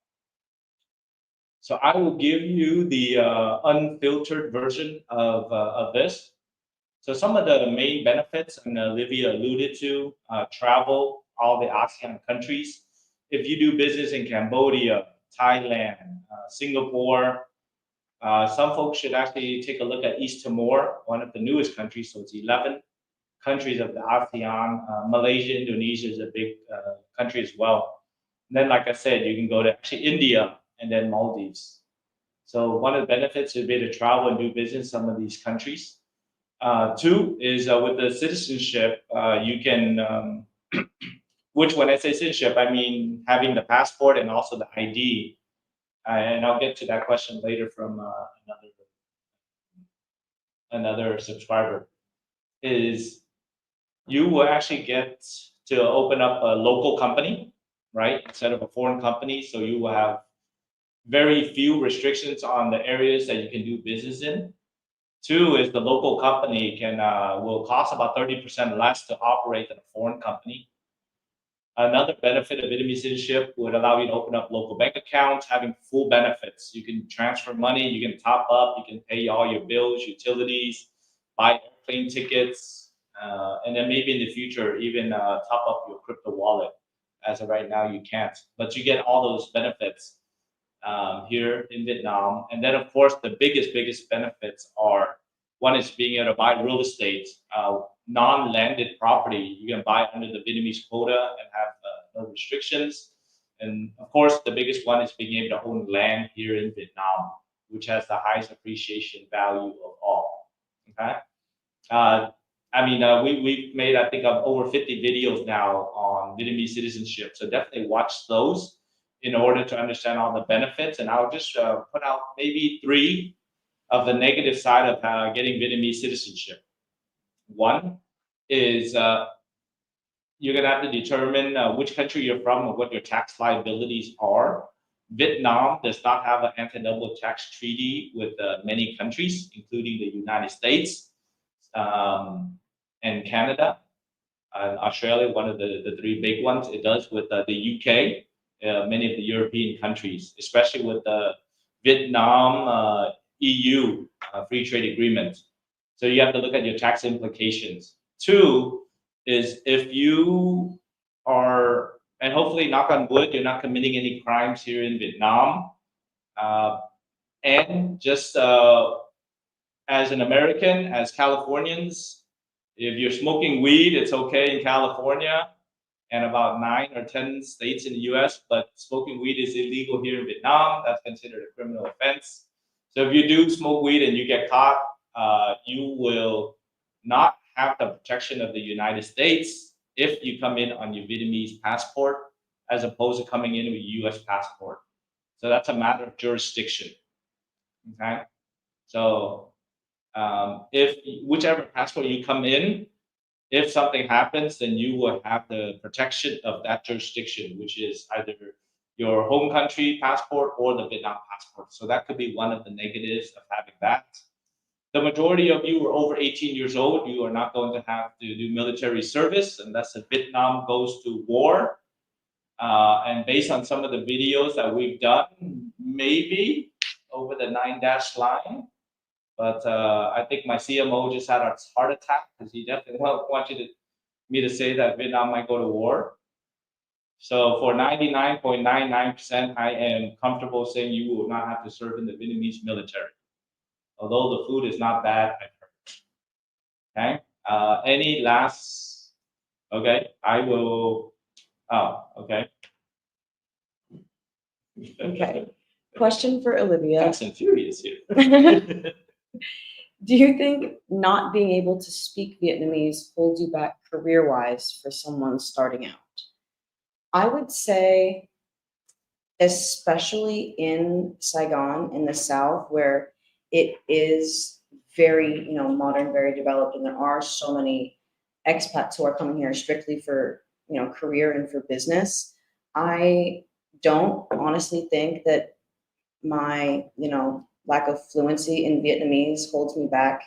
So I will give you the unfiltered version of this. So some of the main benefits, and Olivia alluded to, travel all the ASEAN countries. If you do business in Cambodia, Thailand, Singapore, some folks should actually take a look at East Timor, one of the newest countries. So it's 11 countries of the ASEAN. Malaysia, Indonesia is a big country as well. And then, like I said, you can go to actually India and then Maldives. So one of the benefits is be able to travel and do business in some of these countries. Two is with the citizenship, you can, which when I say citizenship, I mean having the passport and also the ID. And I'll get to that question later from another subscriber. Is you will actually get to open up a local company, right, instead of a foreign company. So you will have very few restrictions on the areas that you can do business in. Two is the local company will cost about 30% less to operate than a foreign company. Another benefit of Vietnamese citizenship would allow you to open up local bank accounts, having full benefits. You can transfer money, you can top up, you can pay all your bills, utilities, buy airplane tickets, and then maybe in the future even top up your crypto wallet. As of right now, you can't, but you get all those benefits here in Vietnam. And then, of course, the biggest benefits are one is being able to buy real estate, non-landed property. You can buy under the Vietnamese quota and have no restrictions. And of course, the biggest one is being able to own land here in Vietnam, which has the highest appreciation value of all. Okay. We've made, I think, over 50 videos now on Vietnamese citizenship. So definitely watch those in order to understand all the benefits. And I'll just put out maybe 3 of the negative side of getting Vietnamese citizenship. One is you're going to have to determine which country you're from and what your tax liabilities are. Vietnam does not have an anti-double tax treaty with many countries, including the United States and Canada. Australia, one of the 3 big ones. It does with the UK, many of the European countries, especially with the Vietnam EU free trade agreement. So you have to look at your tax implications. 2 is if you are, and hopefully knock on wood, you're not committing any crimes here in Vietnam. And just as an American, as Californians, if you're smoking weed, it's okay in California and about 9 or 10 states in the US, but smoking weed is illegal here in Vietnam. That's considered a criminal offense. So if you do smoke weed and you get caught, you will not have the protection of the United States if you come in on your Vietnamese passport, as opposed to coming in with a US passport. So that's a matter of jurisdiction. Okay. So if whichever passport you come in, if something happens, then you will have the protection of that jurisdiction, which is either your home country passport or the Vietnam passport. So that could be one of the negatives of having that. The majority of you are over 18 years old. You are not going to have to do military service unless Vietnam goes to war. And based on some of the videos that we've done, maybe over the 9-dash line. But I think my CMO just had a heart attack because he definitely wants me to say that Vietnam might go to war. So for 99.99%, I am comfortable saying you will not have to serve in the Vietnamese military. Although the food is not bad, I've heard. Okay. Any last? Okay. I will. Oh, okay. Okay. Question for Olivia. Fast and Furious here. Do you think not being able to speak Vietnamese holds you back career-wise for someone starting out? I would say, especially in Saigon, in the South, where it is very, modern, very developed, and there are so many expats who are coming here strictly for, career and for business. I don't honestly think that my, lack of fluency in Vietnamese holds me back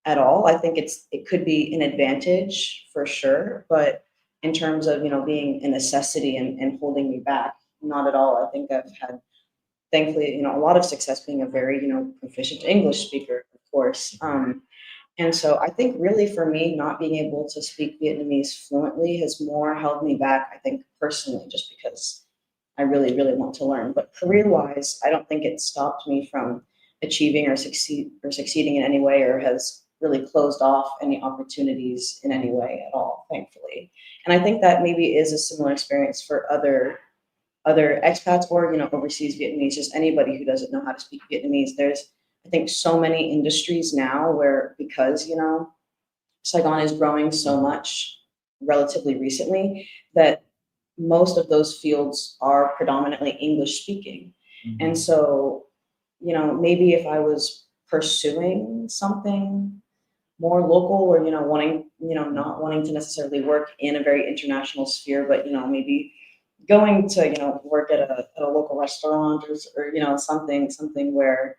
at all. I think it could be an advantage for sure, but in terms of, being a necessity and holding me back, not at all. I think I've had, thankfully, a lot of success being a very, proficient English speaker, of course. And so I think really for me, not being able to speak Vietnamese fluently has more held me back, I think personally, just because I really, really want to learn. But career-wise, I don't think it stopped me from achieving or succeeding in any way, or has really closed off any opportunities in any way at all, thankfully. And I think that maybe is a similar experience for other other expats or, overseas Vietnamese, just anybody who doesn't know how to speak Vietnamese. There's, I think, so many industries now where, because, Saigon is growing so much relatively recently, that most of those fields are predominantly English speaking. And so, maybe if I was pursuing something more local or, wanting, not wanting to necessarily work in a very international sphere, but, maybe going to, work at a local restaurant or something where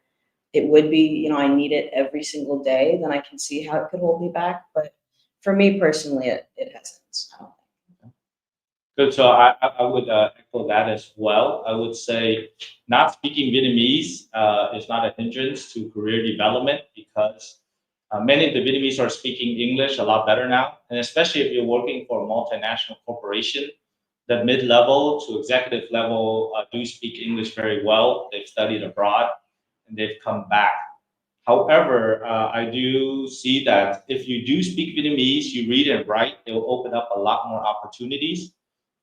it would be, I need it every single day, then I can see how it could hold me back. But for me personally, it hasn't. I don't think. Good. So I would echo that as well. I would say not speaking Vietnamese is not a hindrance to career development, because many of the Vietnamese are speaking English a lot better now. And especially if you're working for a multinational corporation, the mid-level to executive level do speak English very well. They've studied abroad and they've come back. However, I do see that if you do speak Vietnamese, you read and write, it will open up a lot more opportunities,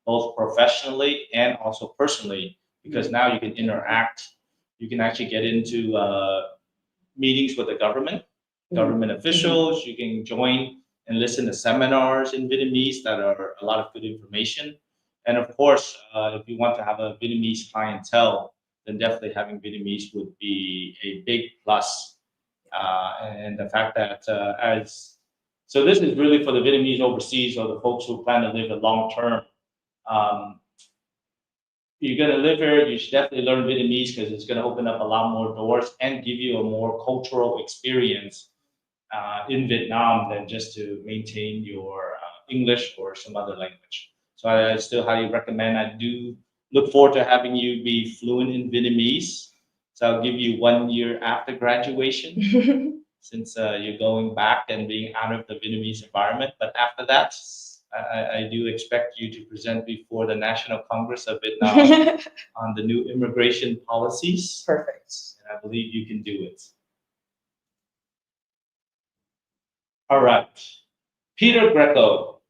both professionally and also personally, because now you can interact. You can actually get into meetings with the government officials. You can join and listen to seminars in Vietnamese that are a lot of good information. And of course, if you want to have a Vietnamese clientele, then definitely having Vietnamese would be a big plus. And the fact that so this is really for the Vietnamese overseas or the folks who plan to live a long term. You're going to live here, you should definitely learn Vietnamese, because it's going to open up a lot more doors and give you a more cultural experience in Vietnam than just to maintain your English or some other language. So I still highly recommend. I do look forward to having you be fluent in Vietnamese. So I'll give you 1 year after graduation, since you're going back and being out of the Vietnamese environment. But after that, I do expect you to present before the National Congress of Vietnam on the new immigration policies. Perfect. And I believe you can do it. All right. Peter Greco,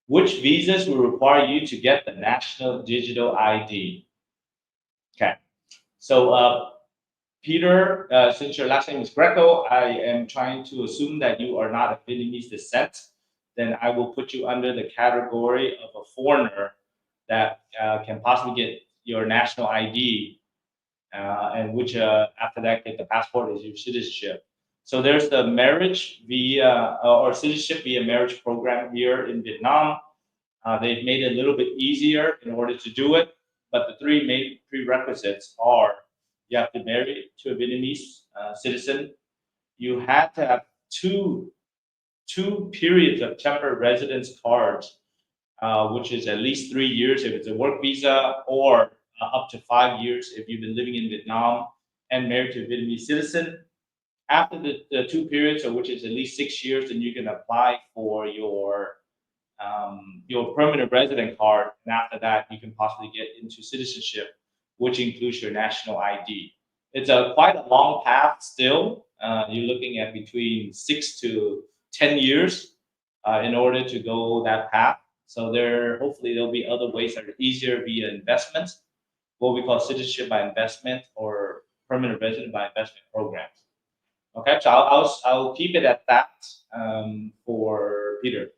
which visas will require you to get the National Digital ID? Okay. So, Peter, since your last name is Greco, I am trying to assume that you are not of Vietnamese descent. Then I will put you under the category of a foreigner that can possibly get your national ID, and which after that get the passport as your citizenship. So there's the marriage via or citizenship via marriage program here in Vietnam. They've made it a little bit easier in order to do it, but the three main prerequisites are: you have to marry to a Vietnamese citizen. You have to have two periods of temporary residence cards, which is at least 3 years if it's a work visa, or up to 5 years if you've been living in Vietnam and married to a Vietnamese citizen. After the 2 periods, or which is at least 6 years, then you can apply for your permanent resident card, and after that, you can possibly get into citizenship, which includes your national ID. It's quite a long path still. You're looking at between 6 to 10 years in order to go that path. So hopefully there'll be other ways that are easier via investment, what we call citizenship by investment or permanent resident by investment programs. Okay, so I'll keep it at that for Peter.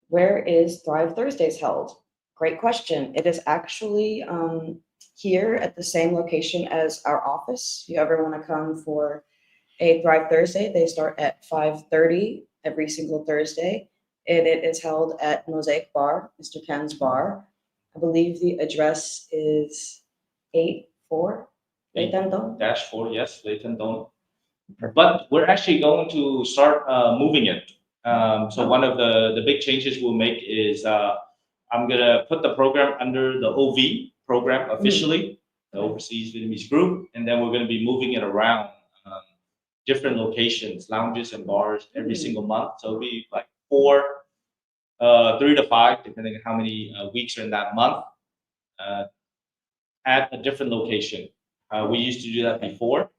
Where is Thrive Thursdays held? Great question. It is actually here at the same location as our office. If you ever want to come for a Thrive Thursday, they start at 5:30 every single Thursday. And it is held at Mosaic Bar, Mr. Ken's bar. I believe the address is 84 Leighton Dong. -4, yes, Leighton Dong. But we're actually going to start moving it. So one of the big changes we'll make is I'm gonna put the program under the OV program officially, the Overseas Vietnamese Group, and then we're gonna be moving it around different locations, lounges and bars every single month. So it'll be like 3 to 5, depending on how many weeks are in that month, at a different location. We used to do that before.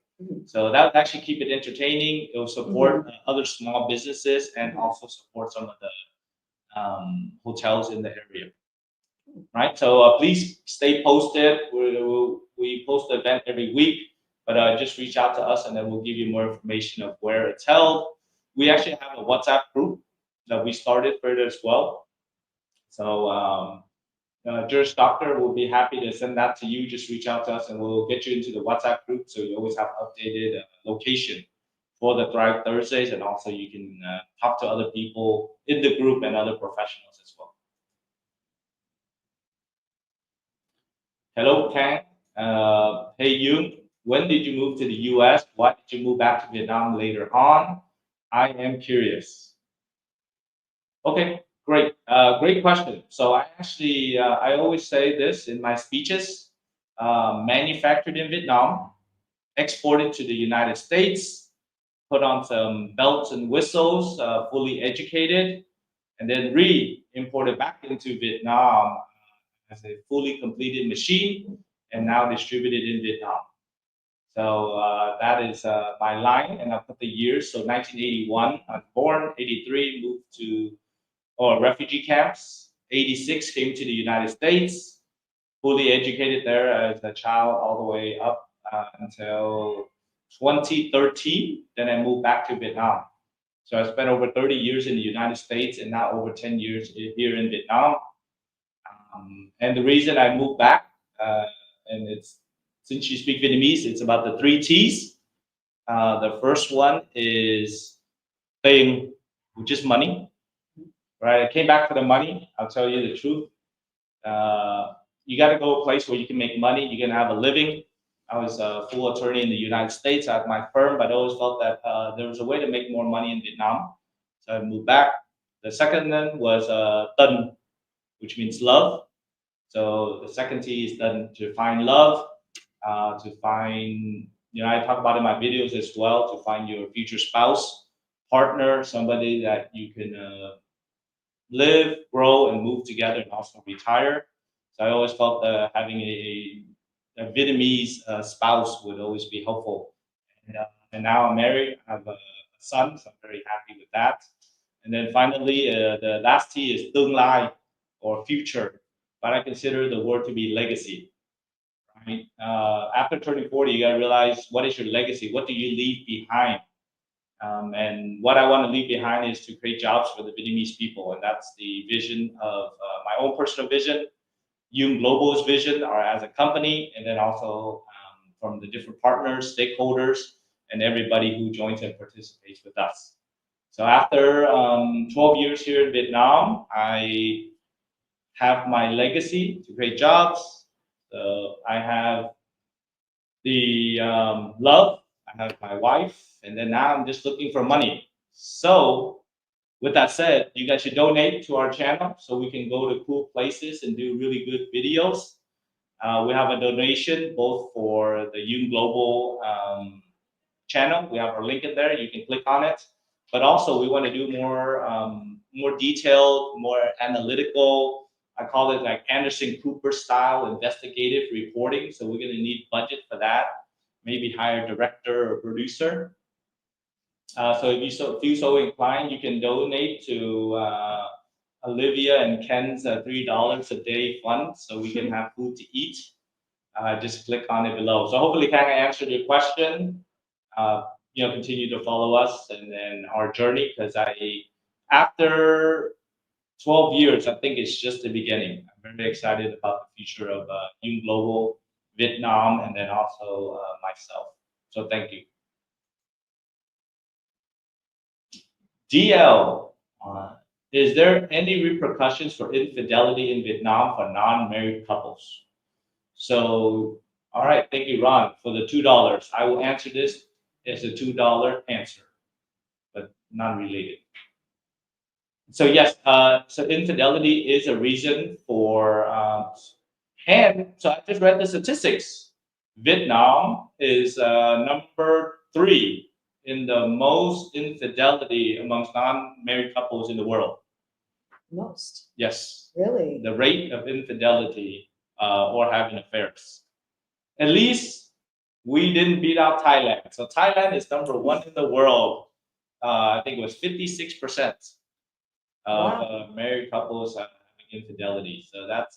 So that would actually keep it entertaining. It will support other small businesses and also support some of the hotels in the area. Right, so please stay posted. We post the event every week, but just reach out to us and then we'll give you more information of where it's held. We actually have a WhatsApp group that we started for it as well. So Juris Doctor will be happy to send that to you. Just reach out to us and we'll get you into the WhatsApp group so you always have updated location for the Thrive Thursdays, and also you can talk to other people in the group and other professionals as well. Hello, Kang. Hey, Yoon. When did you move to the U.S.? Why did you move back to Vietnam later on? I am curious. Okay, great. Great question. So I actually, I always say this in my speeches, manufactured in Vietnam, exported to the United States, put on some belts and whistles, fully educated, and then re-imported back into Vietnam as a fully completed machine, and now distributed in Vietnam. So that is my line, and I put the years. So 1981, I was born. 83, moved to refugee camps. 86, came to the United States, fully educated there as a child all the way up until 2013. Then I moved back to Vietnam. So I spent over 30 years in the United States and now over 10 years here in Vietnam. And the reason I moved back, and it's since you speak Vietnamese, it's about the 3 T's. The first one is paying, which is money, right? I came back for the money. I'll tell you the truth. You got to go a place where you can make money, you can have a living. I was a full attorney in the United States at my firm, but I always felt that there was a way to make more money in Vietnam. So I moved back. The second then was Tân, which means love. So the second T is then to find love, to find, I talk about in my videos as well, to find your future spouse, partner, somebody that you can live, grow, and move together, and also retire. So I always felt having a Vietnamese spouse would always be helpful. And now I'm married, I have a son, so I'm very happy with that. And then finally, the last T is tương lai, or future, but I consider the word to be legacy. Right? After turning 40, you gotta realize, what is your legacy? What do you leave behind? And what I want to leave behind is to create jobs for the Vietnamese people, and that's the vision of my own personal vision, Duong Global's vision, or as a company, and then also from the different partners, stakeholders, and everybody who joins and participates with us. So after 12 years here in Vietnam, I have my legacy to create jobs. So I have the love, I have my wife, and then now I'm just looking for money. So with that said, you guys should donate to our channel so we can go to cool places and do really good videos. We have a donation both for the Duong Global channel. We have our link in there. You can click on it. But also, we want to do more detailed, more analytical. I call it like Anderson Cooper style investigative reporting. So we're going to need budget for that. Maybe hire a director or producer. So if you feel so inclined, you can donate to Olivia and Ken's $3 a day fund, so we can have food to eat. Just click on it below. So hopefully, Kang, I answered your question. Continue to follow us and then our journey, because after 12 years, I think it's just the beginning. I'm very excited about the future of Duong Global, Vietnam, and then also myself. So thank you. DL, is there any repercussions for infidelity in Vietnam for non-married couples? So, all right, thank you, Ron, for the $2. I will answer this as a $2 answer, but non-related. So yes, so infidelity is a reason for, and so I just read the statistics. Vietnam is number 3 in the most infidelity amongst non-married couples in the world. Most? Yes. Really? The rate of infidelity or having affairs. At least we didn't beat out Thailand. So Thailand is number 1 in the world. I think it was 56%. of married couples having infidelity. So that's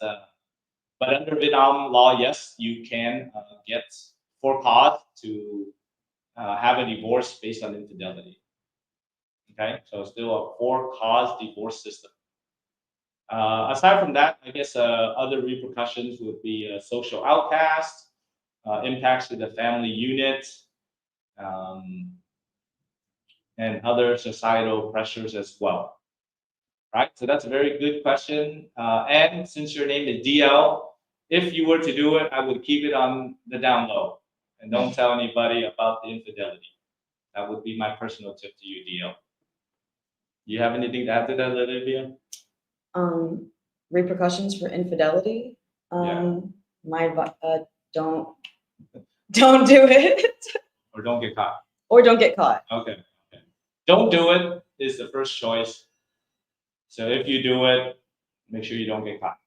but under Vietnam law, yes, you can get for cause to have a divorce based on infidelity. Okay, so still a for cause divorce system. Aside from that, I guess other repercussions would be social outcast, impacts to the family unit, um, and other societal pressures as well. Right? So that's a very good question. And since your name is DL, if you were to do it, I would keep it on the down low and don't tell anybody about the infidelity. That would be my personal tip to you, DL. You have anything to add to that, Olivia? Repercussions for infidelity. Yeah. Don't do it. Or don't get caught. Or don't get caught. Okay. Okay. Don't do it is the first choice. So if you do it, make sure you don't get caught.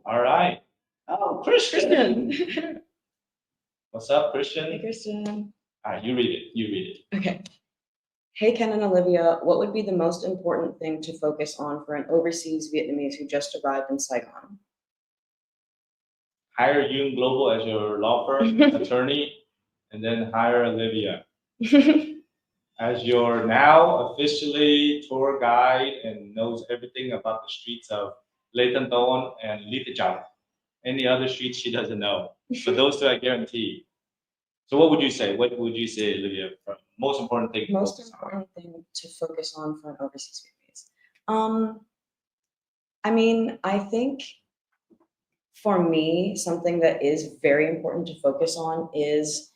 All right. Oh, Christian. What's up, Christian? Hey, Christian. All right, you read it. You read it. Okay. Hey, Ken and Olivia, what would be the most important thing to focus on for an overseas Vietnamese who just arrived in Saigon? Hire Duong Global as your law firm attorney, and then hire Olivia as your now officially tour guide and knows everything about the streets of Lê Tân Tôn and Lý Tự Trọng. Any other streets she doesn't know. So those two I guarantee. So what would you say? What would you say, Olivia? Most important thing. Most important thing to focus on for an overseas Vietnamese. I mean, I think for me, something that is very important to focus on is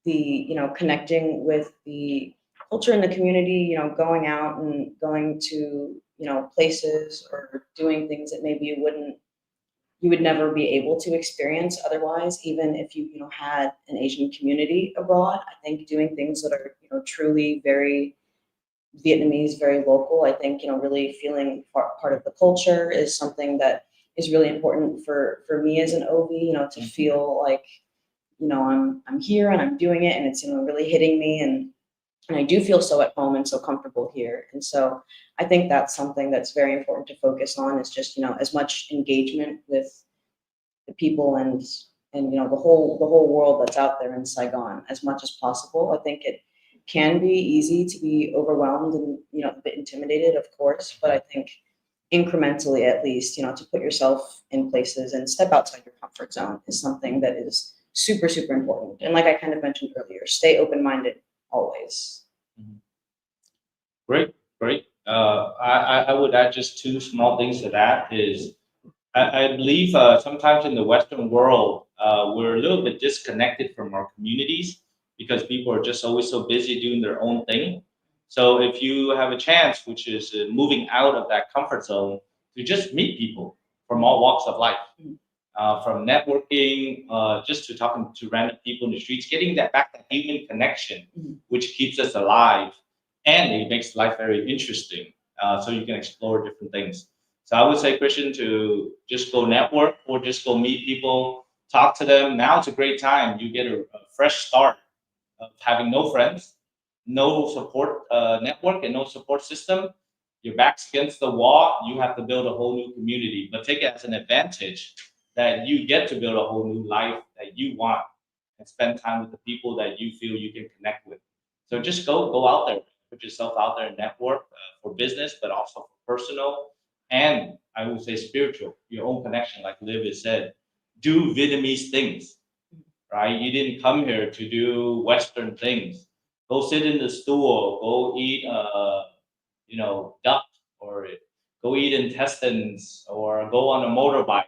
the, connecting with the culture in the community, going out and going to, places or doing things that maybe you would never be able to experience otherwise, even if you, had an Asian community abroad. I think doing things that are, truly very Vietnamese, very local, I think, really feeling part of the culture is something that is really important for me as an OV, to feel like, I'm here and I'm doing it and it's, really hitting me and I do feel so at home and so comfortable here. And so I think that's something that's very important to focus on is just, as much engagement with the people and the whole world that's out there in Saigon as much as possible. I think it can be easy to be overwhelmed and, a bit intimidated, of course, but I think incrementally at least, to put yourself in places and step outside your comfort zone is something that is super, super important. And like I kind of mentioned earlier, stay open-minded always. Great, great. I would add just two small things to that is I believe sometimes in the Western world, we're a little bit disconnected from our communities because people are just always so busy doing their own thing. So if you have a chance, which is moving out of that comfort zone to just meet people from all walks of life, from networking, just to talking to random people in the streets, getting that human connection, which keeps us alive, and it makes life very interesting. So you can explore different things. So I would say, Christian, to just go network or just go meet people, talk to them. Now it's a great time. You get a fresh start of having no friends, no support network, and no support system. Your back's against the wall. You have to build a whole new community, but take it as an advantage that you get to build a whole new life that you want and spend time with the people that you feel you can connect with. So just go out there, put yourself out there and network for business, but also for personal and I would say spiritual, your own connection, like Olivia said. Do Vietnamese things, right? You didn't come here to do Western things. Go sit in the stool, go eat, duck, or go eat intestines, or go on a motorbike.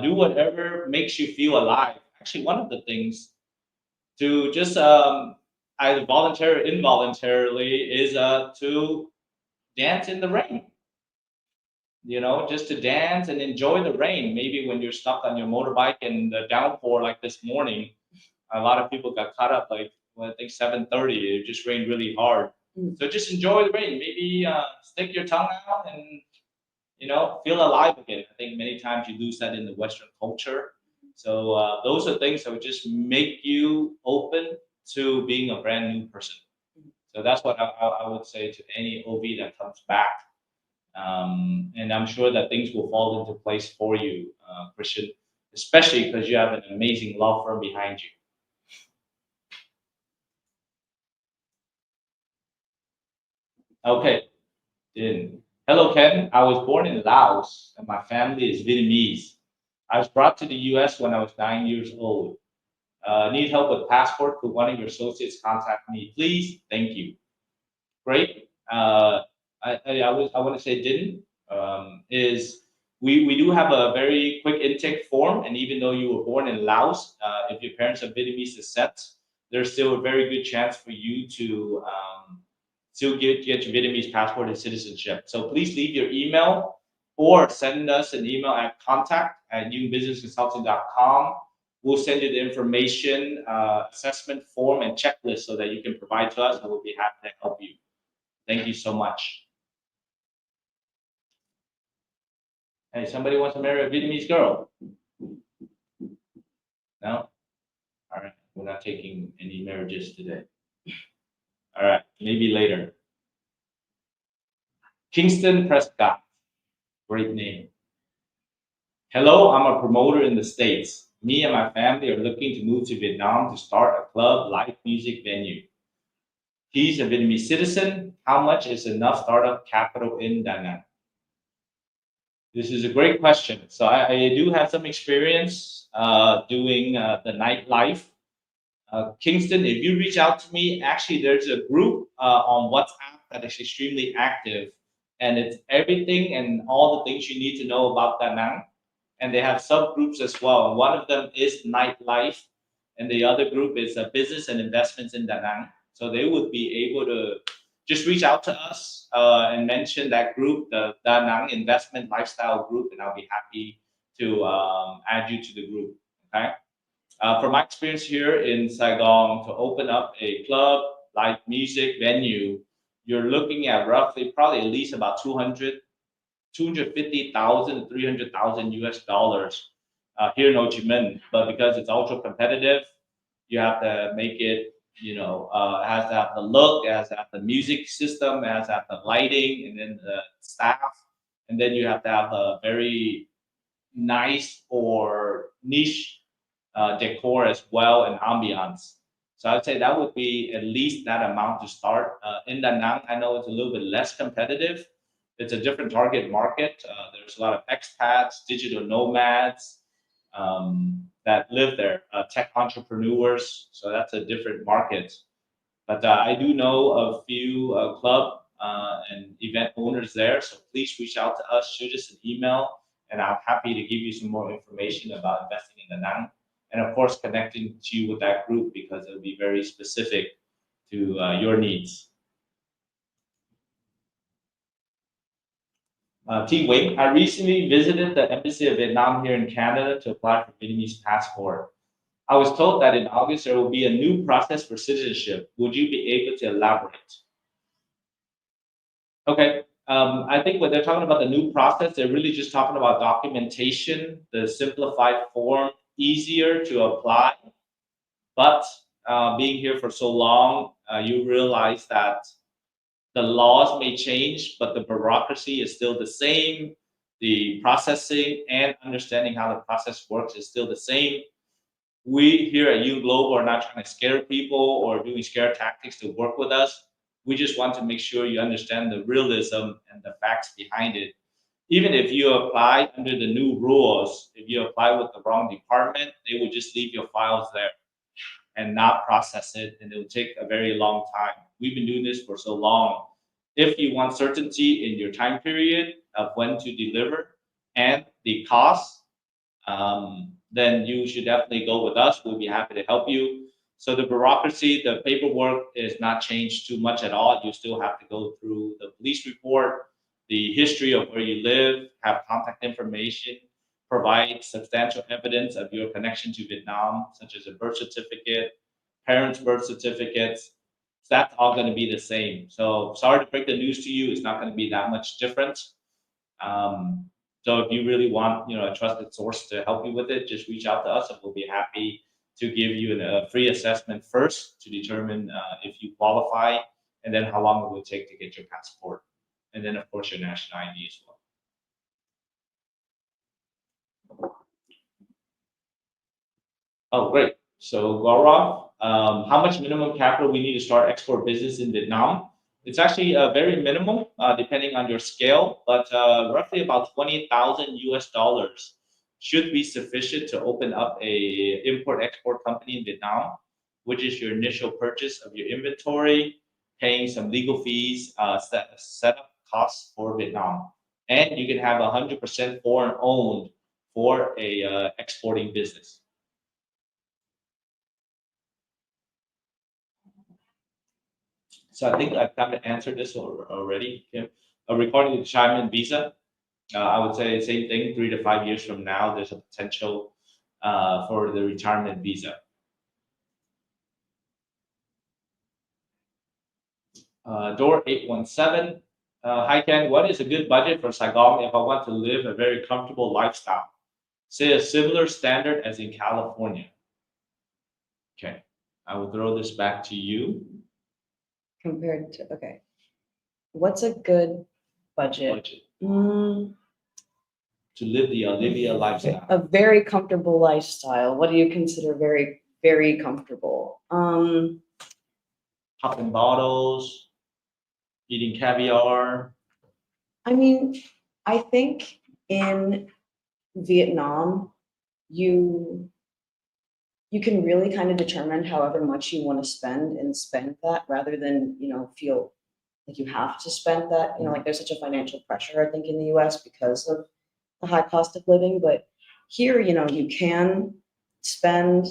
Do whatever makes you feel alive. Actually, one of the things to just either voluntarily, involuntarily, is to dance in the rain. Just to dance and enjoy the rain. Maybe when you're stuck on your motorbike and the downpour like this morning, a lot of people got caught up. Like I think 7:30, it just rained really hard. So just enjoy the rain. Maybe stick your tongue out and feel alive again. I think many times you lose that in the Western culture. So those are things that would just make you open to being a brand new person. So that's what I would say to any OV that comes back. And I'm sure that things will fall into place for you, Christian, especially because you have an amazing law firm behind you. Okay, then. Hello, Ken. I was born in Laos, and my family is Vietnamese. I was brought to the U.S. when I was 9 years old. Need help with passport? Could one of your associates contact me, please? Thank you. Great. I want to say didn't is we do have a very quick intake form, and even though you were born in Laos, if your parents are Vietnamese descent, there's still a very good chance for you to still get your Vietnamese passport and citizenship. So please leave your email or send us an email at contact@youngbusinessconsulting.com. We'll send you the information, assessment form, and checklist so that you can provide to us, and we'll be happy to help you. Thank you so much. Hey, somebody wants to marry a Vietnamese girl? No? All right. We're not taking any marriages today. All right. Maybe later. Kingston Prescott. Great name. Hello, I'm a promoter in the States. Me and my family are looking to move to Vietnam to start a club live music venue. He's a Vietnamese citizen. How much is enough startup capital in Da Nang? This is a great question. So I do have some experience doing the nightlife. Kingston, if you reach out to me, actually there's a group on WhatsApp that is extremely active, and it's everything and all the things you need to know about Da Nang. And they have subgroups as well. And one of them is nightlife, and the other group is business and investments in Da Nang. So they would be able to just reach out to us and mention that group, the Da Nang Investment Lifestyle Group, and I'll be happy to add you to the group. Okay. From my experience here in Saigon, to open up a club, live music venue, you're looking at roughly probably at least about 250,000 to 300,000 US dollars here in Ho Chi Minh. But because it's ultra competitive, you have to make it, it has to have the look, it has to have the music system, it has to have the lighting, and then the staff. And then you have to have a very nice or niche decor as well and ambiance. So I'd say that would be at least that amount to start. In Da Nang, I know it's a little bit less competitive. It's a different target market. There's a lot of expats, digital nomads that live there, tech entrepreneurs. So that's a different market. But I do know a few club and event owners there. So please reach out to us, shoot us an email, and I'm happy to give you some more information about investing in Da Nang. And of course, connecting to you with that group because it'll be very specific to your needs. T. Wing, I recently visited the Embassy of Vietnam here in Canada to apply for Vietnamese passport. I was told that in August there will be a new process for citizenship. Would you be able to elaborate? Okay. I think when they're talking about the new process, they're really just talking about documentation, the simplified form, easier to apply. But being here for so long, you realize that the laws may change, but the bureaucracy is still the same. The processing and understanding how the process works is still the same. We here at Duong Global are not trying to scare people or doing scare tactics to work with us. We just want to make sure you understand the realism and the facts behind it. Even if you apply under the new rules, if you apply with the wrong department, they will just leave your files there and not process it, and it will take a very long time. We've been doing this for so long. If you want certainty in your time period of when to deliver and the cost, then you should definitely go with us. We'll be happy to help you. So the bureaucracy, the paperwork is not changed too much at all. You still have to go through the police report, the history of where you live, have contact information, provide substantial evidence of your connection to Vietnam, such as a birth certificate, parents' birth certificates. So that's all going to be the same. So sorry to break the news to you. It's not going to be that much different. So if you really want, a trusted source to help you with it, just reach out to us, and we'll be happy to give you a free assessment first to determine if you qualify, and then how long it will take to get your passport, and then of course your national ID as well. Oh, great. So Gaurav, how much minimum capital we need to start export business in Vietnam? It's actually very minimal, depending on your scale, but roughly about 20,000 US dollars should be sufficient to open up a import-export company in Vietnam, which is your initial purchase of your inventory, paying some legal fees, setup costs for Vietnam, and you can have 100% foreign owned for a exporting business. So I think I've kind of answered this already, Kim. Regarding the retirement visa, I would say same thing. 3 to 5 years from now, there's a potential for the retirement visa. Door 817. Hi Ken, what is a good budget for Saigon if I want to live a very comfortable lifestyle? Say a similar standard as in California. Okay, I will throw this back to you. Compared to, okay. What's a good budget? To live the Olivia lifestyle. A very comfortable lifestyle. What do you consider very, very comfortable? Popping bottles, eating caviar. I mean, I think in Vietnam, you can really kind of determine however much you want to spend and spend that rather than, feel like you have to spend that. Like there's such a financial pressure, I think, in the US because of the high cost of living. But here, you can spend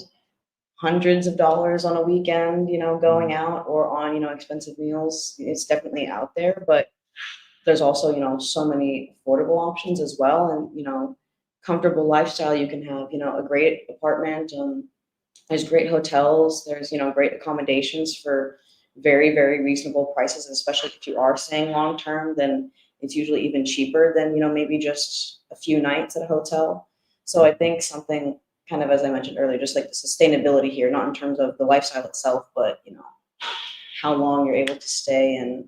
hundreds of dollars on a weekend, going out or on, expensive meals. It's definitely out there, but there's also, so many affordable options as well. And, comfortable lifestyle, you can have, a great apartment. There's great hotels. There's, great accommodations for very, very reasonable prices, especially if you are staying long term, then it's usually even cheaper than, maybe just a few nights at a hotel. So I think something kind of, as I mentioned earlier, just like the sustainability here, not in terms of the lifestyle itself, but, how long you're able to stay and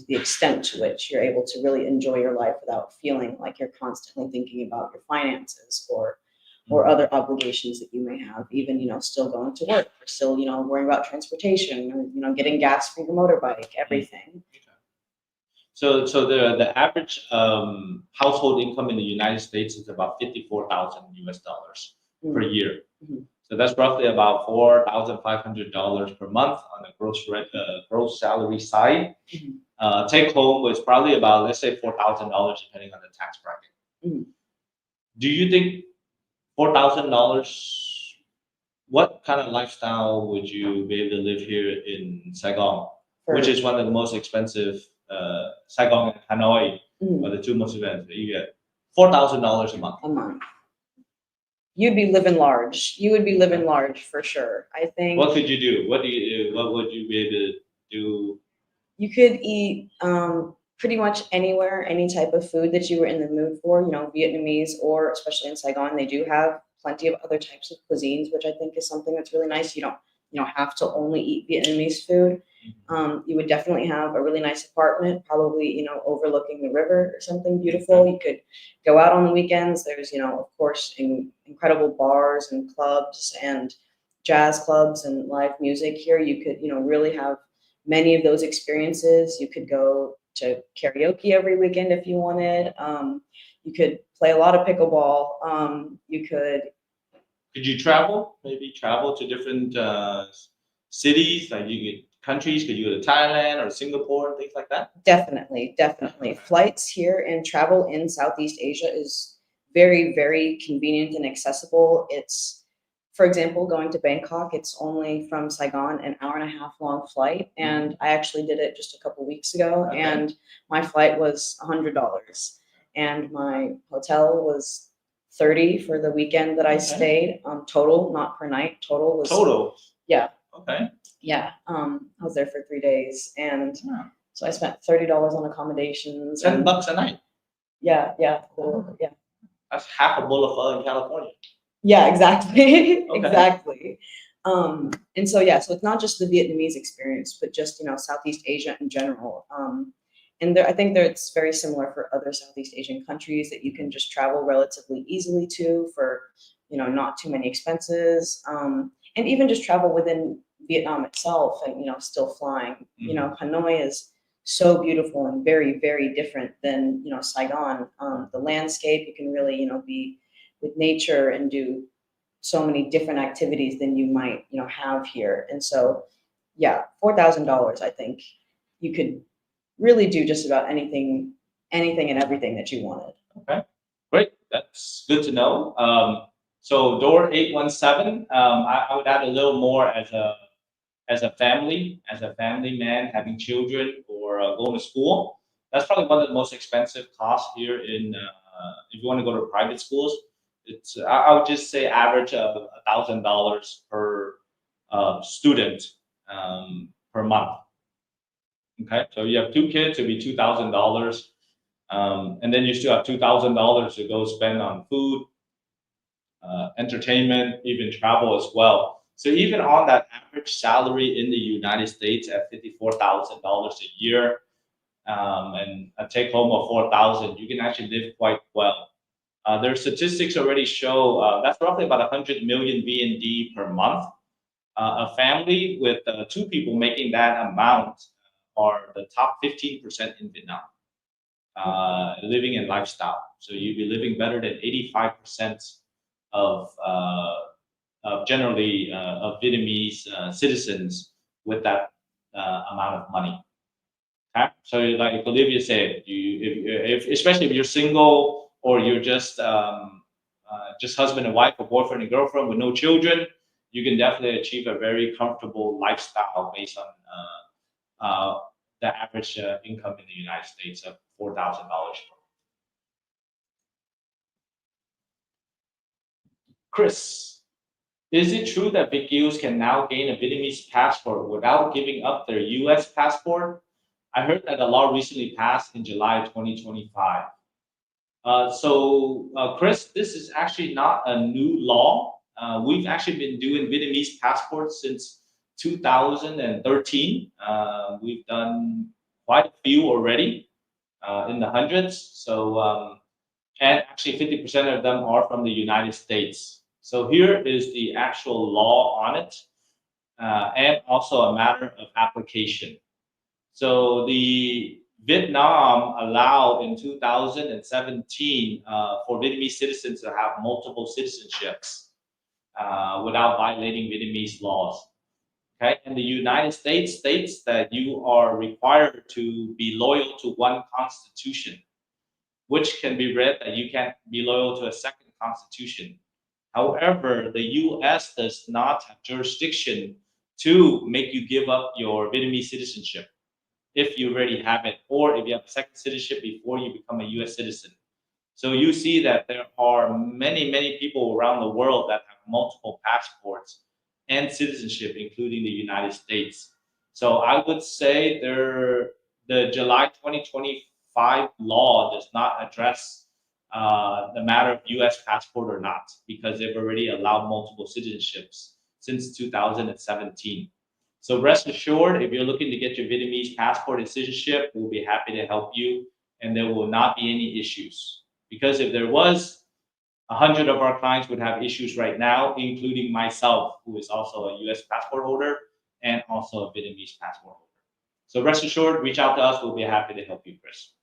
the extent to which you're able to really enjoy your life without feeling like you're constantly thinking about your finances or other obligations that you may have, even, still going to work or still, worrying about transportation or, getting gas for your motorbike, everything. So the average household income in the United States is about 54,000 US dollars per year. Mm-hmm. So that's roughly about $4,500 per month on the gross salary side. Mm-hmm. Take home was probably about, let's say, $4,000 depending on the tax bracket. Mm-hmm. Do you think $4,000? What kind of lifestyle would you be able to live here in Saigon, which is one of the most expensive? Saigon and Hanoi are the two most expensive. You get $4,000 a month. A month. You'd be living large. You would be living large for sure. I think. What could you do? What would you be able to do? You could eat pretty much anywhere, any type of food that you were in the mood for. Vietnamese, or especially in Saigon, they do have plenty of other types of cuisines, which I think is something that's really nice. You don't have to only eat Vietnamese food. You would definitely have a really nice apartment, probably, overlooking the river or something beautiful. You could go out on the weekends. There's, of course, incredible bars and clubs and jazz clubs and live music here. You could, really have many of those experiences. You could go to karaoke every weekend if you wanted. You could play a lot of pickleball. Could you travel? Maybe travel to different cities, like countries? Could you go to Thailand or Singapore and things like that? Definitely. Flights here and travel in Southeast Asia is very, very convenient and accessible. It's, for example, going to Bangkok, it's only from Saigon an hour and a half long flight. And I actually did it just a couple weeks ago. Okay. And my flight was $100. And my hotel was $30 for the weekend that I stayed. Total, not per night. Total was Yeah. Okay. Yeah. I was there for 3 days, and so I spent $30 on accommodations. $10 a night. Yeah. Yeah. That's half a bowl of pho in California. Yeah, exactly. Okay. Exactly. And so, yeah, so it's not just the Vietnamese experience, but just, Southeast Asia in general. And I think that it's very similar for other Southeast Asian countries that you can just travel relatively easily to for, not too many expenses. And even just travel within Vietnam itself and, still flying. Hanoi is so beautiful and very, very different than, Saigon. The landscape, you can really, be with nature and do so many different activities than you might, have here. And so, yeah, $4,000, I think you could really do just about anything and everything that you wanted. Okay, great. That's good to know. So door 817, I would add a little more as a family man having children or going to school. That's probably one of the most expensive costs here in if you want to go to private schools. It's I would just say average of $1,000 per student per month. Okay, so you have two kids, it'll be $2,000, and then you still have $2,000 to go spend on food, entertainment, even travel as well. So even on that average salary in the United States at $54,000 a year, and a take home of 4,000, you can actually live quite well. Their statistics already show that's roughly about 100 million VND per month. A family with two people making that amount are the top 15% in Vietnam, living and lifestyle. So you'd be living better than 85% of generally of Vietnamese citizens with that amount of money. Okay? So like Olivia said, if especially if you're single or you're just husband and wife or boyfriend and girlfriend with no children, you can definitely achieve a very comfortable lifestyle based on the average income in the United States of $4,000. Chris, is it true that Vietkius can now gain a Vietnamese passport without giving up their U.S. passport? I heard that a law recently passed in July 2025. Chris, this is actually not a new law. We've actually been doing Vietnamese passports since 2013. We've done quite a few already, in the hundreds. And actually 50% of them are from the United States. So here is the actual law on it, and also a matter of application. So the Vietnam allowed in 2017 for Vietnamese citizens to have multiple citizenships without violating Vietnamese laws. Okay, and the United States states that you are required to be loyal to one constitution, which can be read that you can't be loyal to a second constitution. However, the U.S. does not have jurisdiction to make you give up your Vietnamese citizenship if you already have it, or if you have a second citizenship before you become a U.S. citizen. So you see that there are many, many people around the world that have multiple passports and citizenship, including the United States. So I would say the July 2025 law does not address the matter of U.S. passport or not, because they've already allowed multiple citizenships since 2017. So rest assured, if you're looking to get your Vietnamese passport and citizenship, we'll be happy to help you, and there will not be any issues. Because if there was, 100 of our clients would have issues right now, including myself, who is also a U.S. passport holder and also a Vietnamese passport holder. So rest assured, reach out to us. We'll be happy to help you, Chris.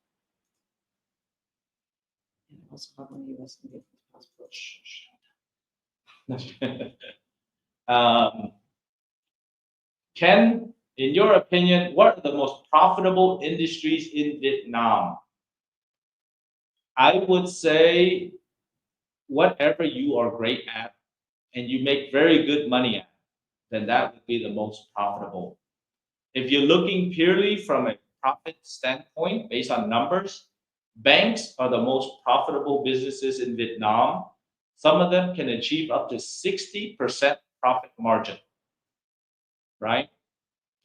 And also have one U.S. and Vietnamese passport. Ken, in your opinion, what are the most profitable industries in Vietnam? I would say whatever you are great at and you make very good money at, then that would be the most profitable. If you're looking purely from a profit standpoint based on numbers, banks are the most profitable businesses in Vietnam. Some of them can achieve up to 60% profit margin, right?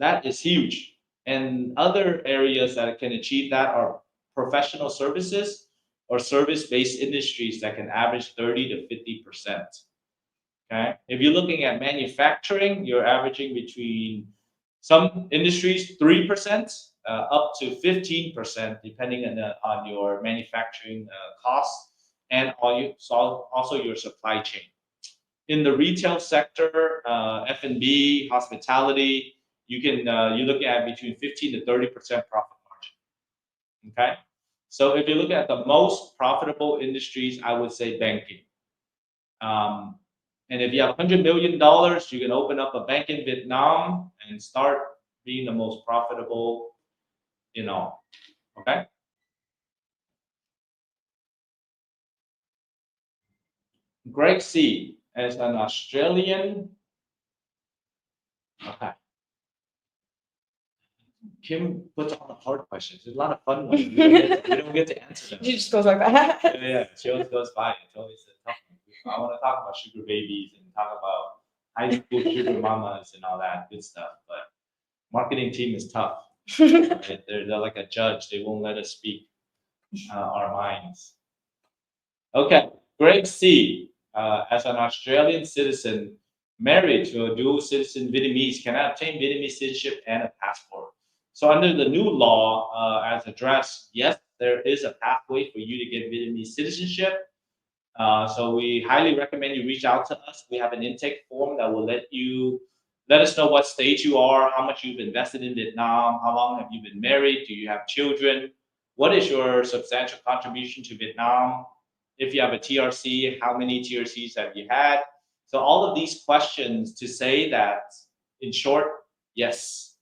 That is huge. And other areas that can achieve that are professional services or service-based industries that can average 30 to 50%. Okay, if you're looking at manufacturing, you're averaging between some industries 3% up to 15%, depending on your manufacturing costs and also your supply chain. In the retail sector, F&B, hospitality, you're looking at between 15 to 30% profit margin. Okay, so if you look at the most profitable industries, I would say banking. Um, and if you have $100 million, you can open up a bank in Vietnam and start being the most profitable. Okay. Greg C, as an Australian. Okay. Kim puts all the hard questions. There's a lot of fun ones. We don't get to answer them. She just goes like that. Yeah. She always goes by. It's always a tough one. I want to talk about sugar babies and talk about high school sugar mamas and all that good stuff. But marketing team is tough. Right? They're like a judge. They won't let us speak our minds. Okay. Greg C, as an Australian citizen married to a dual citizen Vietnamese, can I obtain Vietnamese citizenship and a passport? So under the new law, as addressed, yes, there is a pathway for you to get Vietnamese citizenship. So we highly recommend you reach out to us. We have an intake form that will let us know what stage you are, how much you've invested in Vietnam, how long have you been married, do you have children, what is your substantial contribution to Vietnam, if you have a TRC, how many TRCs have you had? So all of these questions to say that, in short, yes,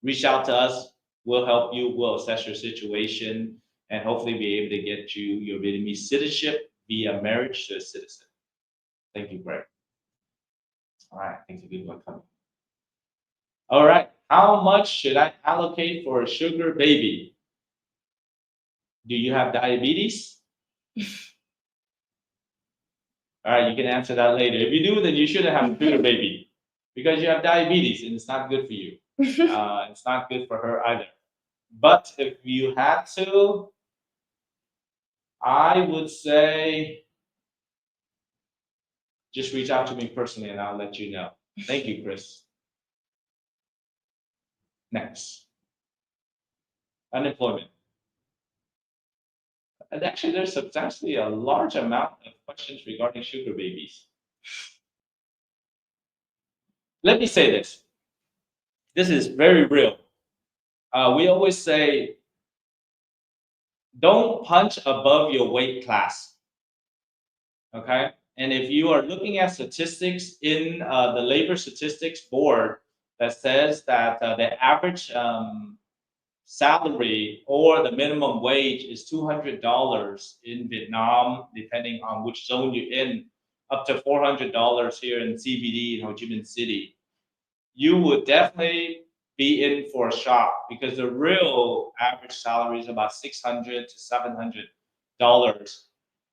reach out to us. We'll help you. We'll assess your situation and hopefully be able to get you your Vietnamese citizenship via marriage to a citizen. Thank you, Greg. All right, thanks a good one coming. All right, how much should I allocate for a sugar baby? Do you have diabetes? All right, you can answer that later. If you do, then you shouldn't have a sugar baby because you have diabetes and it's not good for you. It's not good for her either. But if you had to, I would say just reach out to me personally and I'll let you know. Thank you, Chris. Next. Unemployment. And actually, there's substantially a large amount of questions regarding sugar babies. Let me say this. This is very real. We always say, don't punch above your weight class. Okay? And if you are looking at statistics in the Labor Statistics Board that says that the average salary or the minimum wage is $200 in Vietnam, depending on which zone you're in, up to $400 here in CBD in Ho Chi Minh City, you would definitely be in for a shock because the real average salary is about $600 to $700.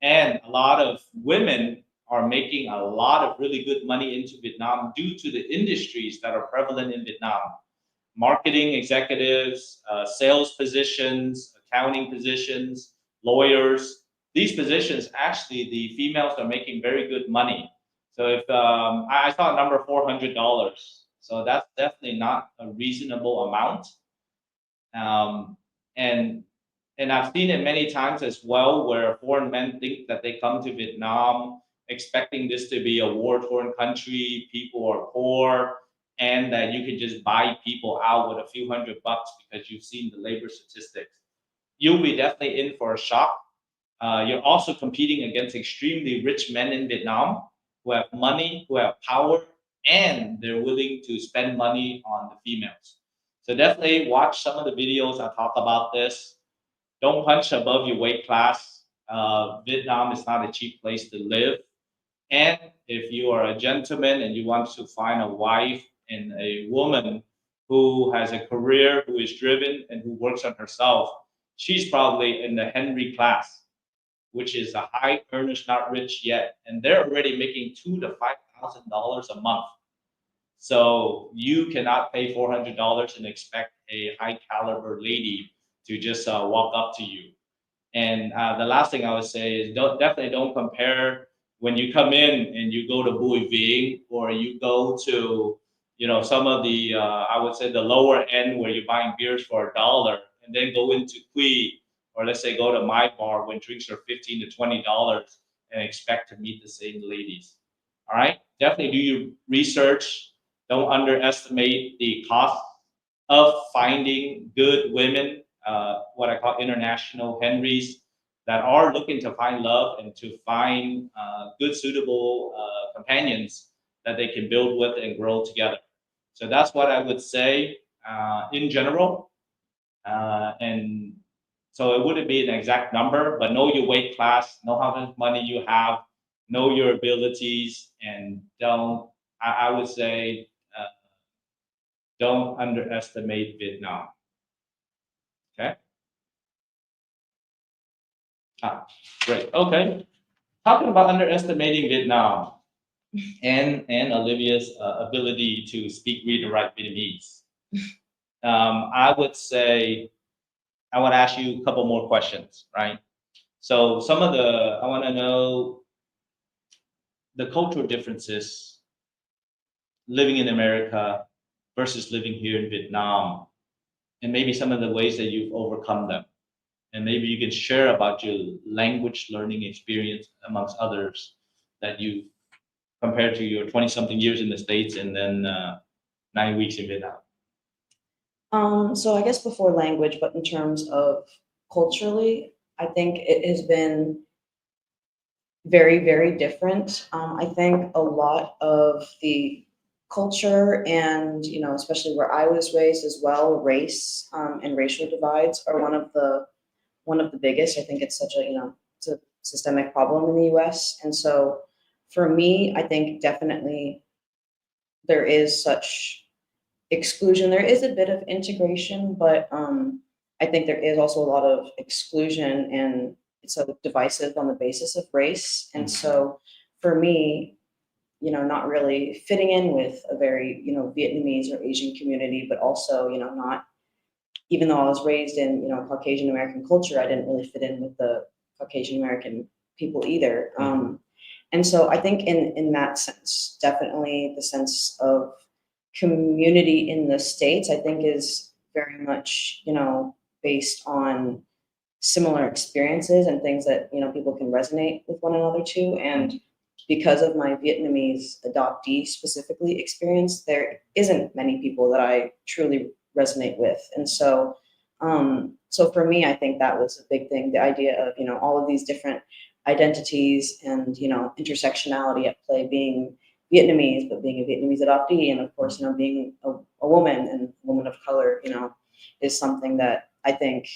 And a lot of women are making a lot of really good money into Vietnam due to the industries that are prevalent in Vietnam. Marketing executives, sales positions, accounting positions, lawyers. These positions, actually, the females are making very good money. So if I saw a number $400, so that's definitely not a reasonable amount. And I've seen it many times as well, where foreign men think that they come to Vietnam expecting this to be a war-torn country, people are poor, and that you can just buy people out with a few $100 because you've seen the labor statistics. You'll be definitely in for a shock. You're also competing against extremely rich men in Vietnam who have money, who have power, and they're willing to spend money on the females. So definitely watch some of the videos I talk about this. Don't punch above your weight class. Vietnam is not a cheap place to live. And if you are a gentleman and you want to find a wife and a woman who has a career, who is driven, and who works on herself, she's probably in the Henry class, which is a high earners not rich yet, and they're already making $2,000 to $5,000 a month. So you cannot pay $400 and expect a high caliber lady to just walk up to you. And the last thing I would say is definitely don't compare when you come in and you go to Bui Ving, or you go to, some of the, I would say the lower end where you're buying beers for $1, and then go into Kui, or let's say go to my bar when drinks are $15 to $20, and expect to meet the same ladies. All right, definitely do your research. Don't underestimate the cost of finding good women, what I call international Henrys, that are looking to find love and to find good, suitable companions that they can build with and grow together. So that's what I would say in general. And so it wouldn't be an exact number, but know your weight class, know how much money you have, know your abilities, and I would say, don't underestimate Vietnam. Okay. Great. Okay. Talking about underestimating Vietnam and Olivia's ability to speak, read, and write Vietnamese. I would say I want to ask you a couple more questions, right? So I want to know the cultural differences living in America versus living here in Vietnam, and maybe some of the ways that you've overcome them. And maybe you can share about your language learning experience amongst others that you compared to your 20 something years in the States and then 9 weeks in Vietnam. So I guess before language, but in terms of culturally, I think it has been very, very different. I think a lot of the culture and, especially where I was raised as well, race and racial divides are one of the biggest. I think it's such it's a systemic problem in the U.S. And so for me, I think definitely there is such exclusion. There is a bit of integration, but I think there is also a lot of exclusion, and it's so divisive on the basis of race. And so for me, not really fitting in with a very, Vietnamese or Asian community, but also, not, even though I was raised in, Caucasian American culture, I didn't really fit in with the Caucasian American people either. And so I think in that sense, definitely the sense of community in the States, I think, is very much, based on similar experiences and things that, people can resonate with one another to. And because of my Vietnamese adoptee specifically experience, there isn't many people that I truly resonate with. And so, so for me, I think that was a big thing, the idea of, all of these different identities and, intersectionality at play, being Vietnamese, but being a Vietnamese adoptee, and of course, being a woman and a woman of color, is something that I think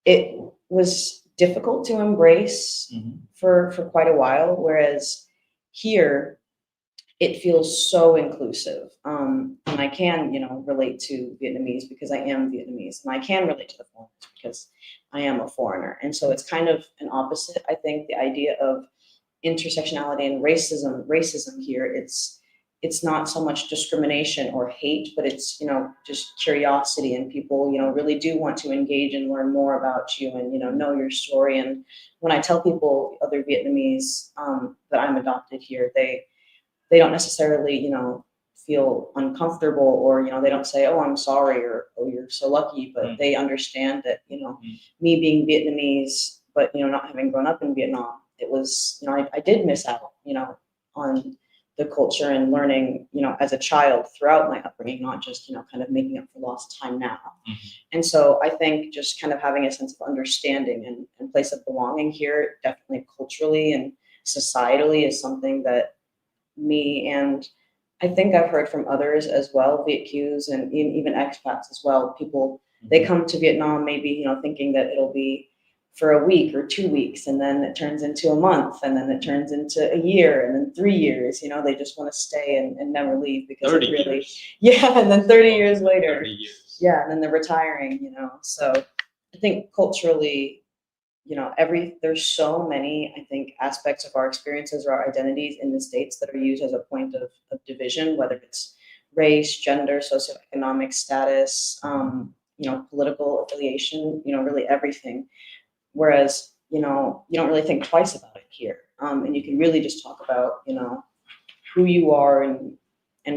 it was difficult to embrace for quite a while. Whereas here, it feels so inclusive, and I can, relate to Vietnamese because I am Vietnamese, and I can relate to the foreigners because I am a foreigner. And so it's kind of an opposite. I think the idea of intersectionality and racism here, it's not so much discrimination or hate, but it's, just curiosity, and people, really do want to engage and learn more about you and, know your story. And when I tell people, other Vietnamese, that I'm adopted here, they don't necessarily, feel uncomfortable, or, they don't say, oh, I'm sorry, or, oh, you're so lucky, but they understand that, me being Vietnamese, but, not having grown up in Vietnam, it was, I did miss out, on the culture and learning, as a child throughout my upbringing, not just, kind of making up for lost time now. And so I think just kind of having a sense of understanding and place of belonging here, definitely culturally and societally, is something that me, and I think I've heard from others as well, Viet Qs and even expats as well, people, they come to Vietnam maybe, thinking that it'll be for a week or 2 weeks, and then it turns into a month, and then it turns into a year, and then 3 years. They just want to stay and never leave because 30 it really, years. yeah, and then 30 years later, 30 years. yeah, and then they're retiring. So I think culturally, there's so many, I think, aspects of our experiences or our identities in the States that are used as a point of division, whether it's race, gender, socioeconomic status, political affiliation, really everything. Whereas, you don't really think twice about it here. and you can really just talk about, who you are and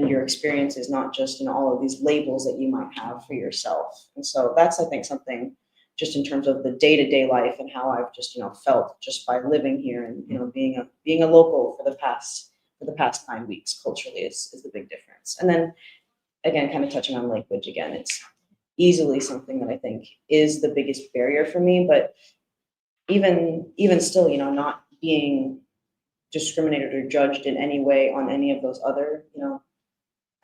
your experiences, not just, all of these labels that you might have for yourself. And so that's, I think, something just in terms of the day-to-day life and how I've just, felt just by living here and, being a local for the past 9 weeks culturally is the big difference. And then again, kind of touching on language again, it's easily something that I think is the biggest barrier for me, but even still, not being discriminated or judged in any way on any of those other,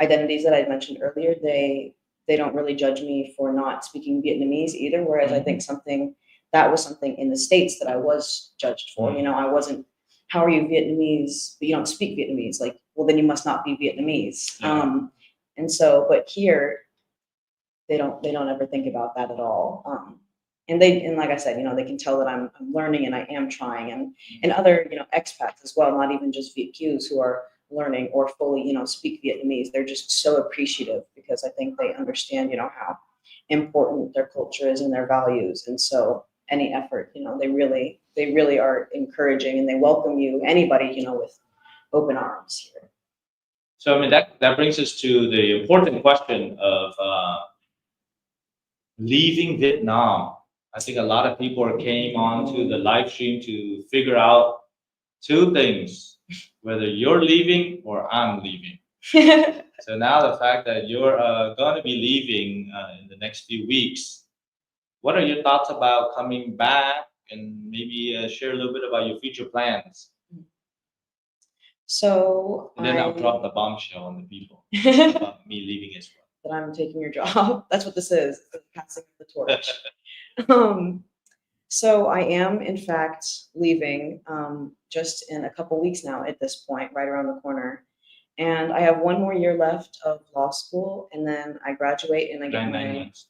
identities that I mentioned earlier, they don't really judge me for not speaking Vietnamese either. Whereas I think something in the States that I was judged for. I wasn't, how are you Vietnamese, but you don't speak Vietnamese? Like, well, then you must not be Vietnamese. Yeah. And so, but here, they don't ever think about that at all. And like I said, they can tell that I'm learning and I am trying, and other, expats as well, not even just Viet Qs who are learning or fully, speak Vietnamese. They're just so appreciative because I think they understand, how important their culture is and their values. And so any effort, they really are encouraging and they welcome you, anybody, with open arms here. So I mean that brings us to the important question of leaving Vietnam. I think a lot of people came onto the live stream to figure out two things: whether you're leaving or I'm leaving. So now the fact that you're going to be leaving in the next few weeks, what are your thoughts about coming back, and maybe share a little bit about your future plans? So and then I'll drop the bombshell on the people about me leaving as well. That I'm taking your job. That's what this is, the passing of the torch. So I am, in fact, leaving just in a couple weeks now at this point, right around the corner. And I have one more year left of law school, and then I graduate and I get nine months.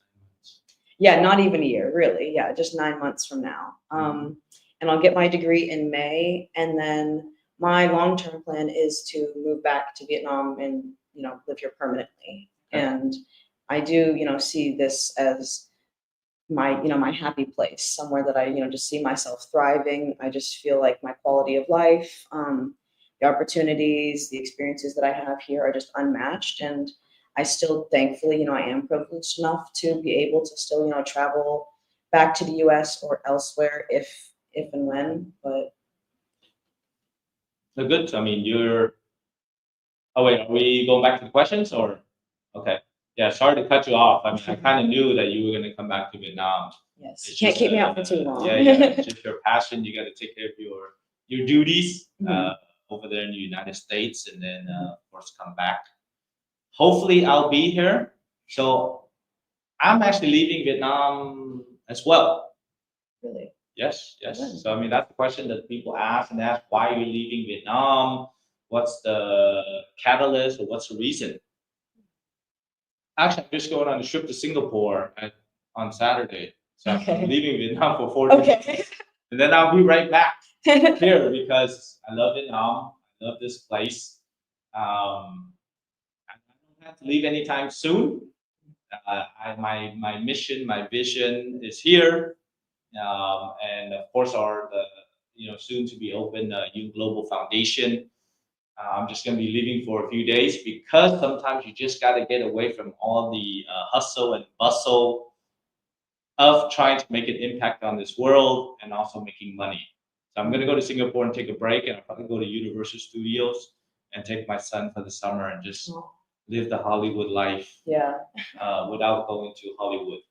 Yeah, not even a year, really. Yeah, just 9 months from now. And I'll get my degree in May, and then my long-term plan is to move back to Vietnam and, live here permanently. Okay. And I do, see this as my, my happy place, somewhere that I, just see myself thriving. I just feel like my quality of life, the opportunities, the experiences that I have here are just unmatched. And I still, thankfully, I am privileged enough to be able to still, travel back to the U.S. or elsewhere if and when. But good. I mean, you're. Oh wait, are we going back to the questions or? Okay. Yeah, sorry to cut you off. I mean, I kind of knew that you were going to come back to Vietnam. Yes, you can't keep me out for too long. Yeah, it's just your passion. You got to take care of your duties over there in the United States, and then of course come back. Hopefully, I'll be here. So I'm actually leaving Vietnam as well. Really? Yes. So I mean, that's the question that people ask, and ask why you're leaving Vietnam. What's the catalyst, or what's the reason? Actually, I'm just going on a trip to Singapore on Saturday. So I'm leaving Vietnam for 4 days. And then I'll be right back here because I love Vietnam. I love this place. I don't have to leave anytime soon. My mission, my vision is here. And of course, our soon to be open Duong Global Foundation. I'm just going to be leaving for a few days because sometimes you just got to get away from all the hustle and bustle of trying to make an impact on this world and also making money. So I'm going to go to Singapore and take a break, and I'll probably go to Universal Studios and take my son for the summer and just live the Hollywood life without going to Hollywood.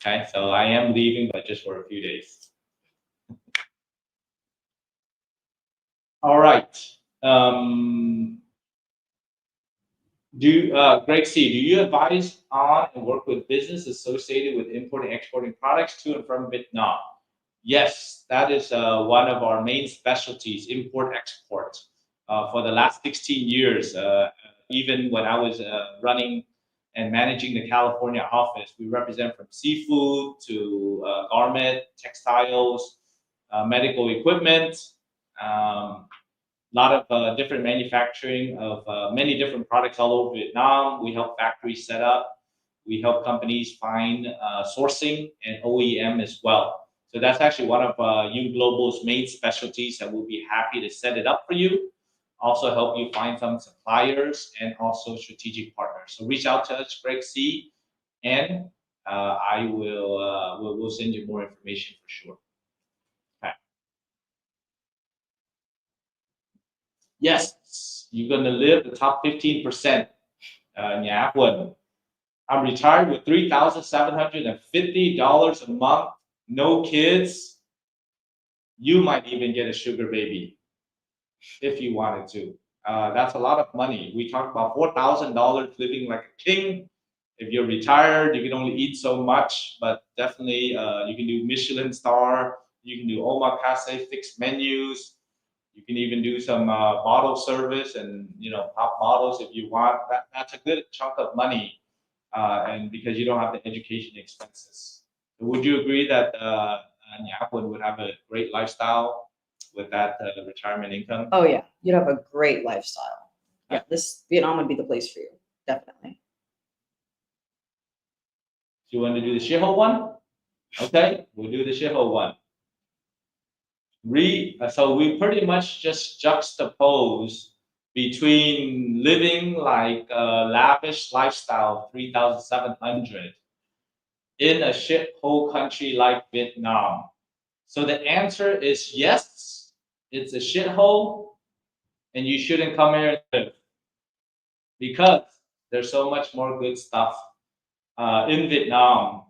Okay, so I am leaving, but just for a few days. All right. Greg C, do you advise on and work with business associated with importing and exporting products to and from Vietnam? Yes, that is one of our main specialties, import-export. For the last 16 years, even when I was running and managing the California office, we represent from seafood to garment, textiles, medical equipment, lot of different manufacturing of many different products all over Vietnam. We help factories set up. We help companies find sourcing and OEM as well. So that's actually one of Duong Global's main specialties, and we'll be happy to set it up for you. Also help you find some suppliers and also strategic partners. So reach out to us, Greg C, and I will we'll send you more information for sure. Okay. Yes, you're gonna live the top 15%. Nhà Quân. I'm retired with $3,750 a month, no kids. You might even get a sugar baby if you wanted to. That's a lot of money. We talked about $4,000 living like a king. If you're retired, you can only eat so much, but definitely you can do Michelin star. You can do omakase fixed menus. You can even do some bottle service and pop bottles if you want. That's a good chunk of money, and because you don't have the education expenses. Would you agree that Nyapwood would have a great lifestyle with that retirement income? Oh yeah, you'd have a great lifestyle. Yeah, this Vietnam would be the place for you, definitely. Do you want to do the shithole one? Okay, we'll do the shithole one. So we pretty much just juxtapose between living like a lavish lifestyle, 3,700, in a shithole country like Vietnam. So the answer is yes, it's a shithole, and you shouldn't come here and live because there's so much more good stuff in Vietnam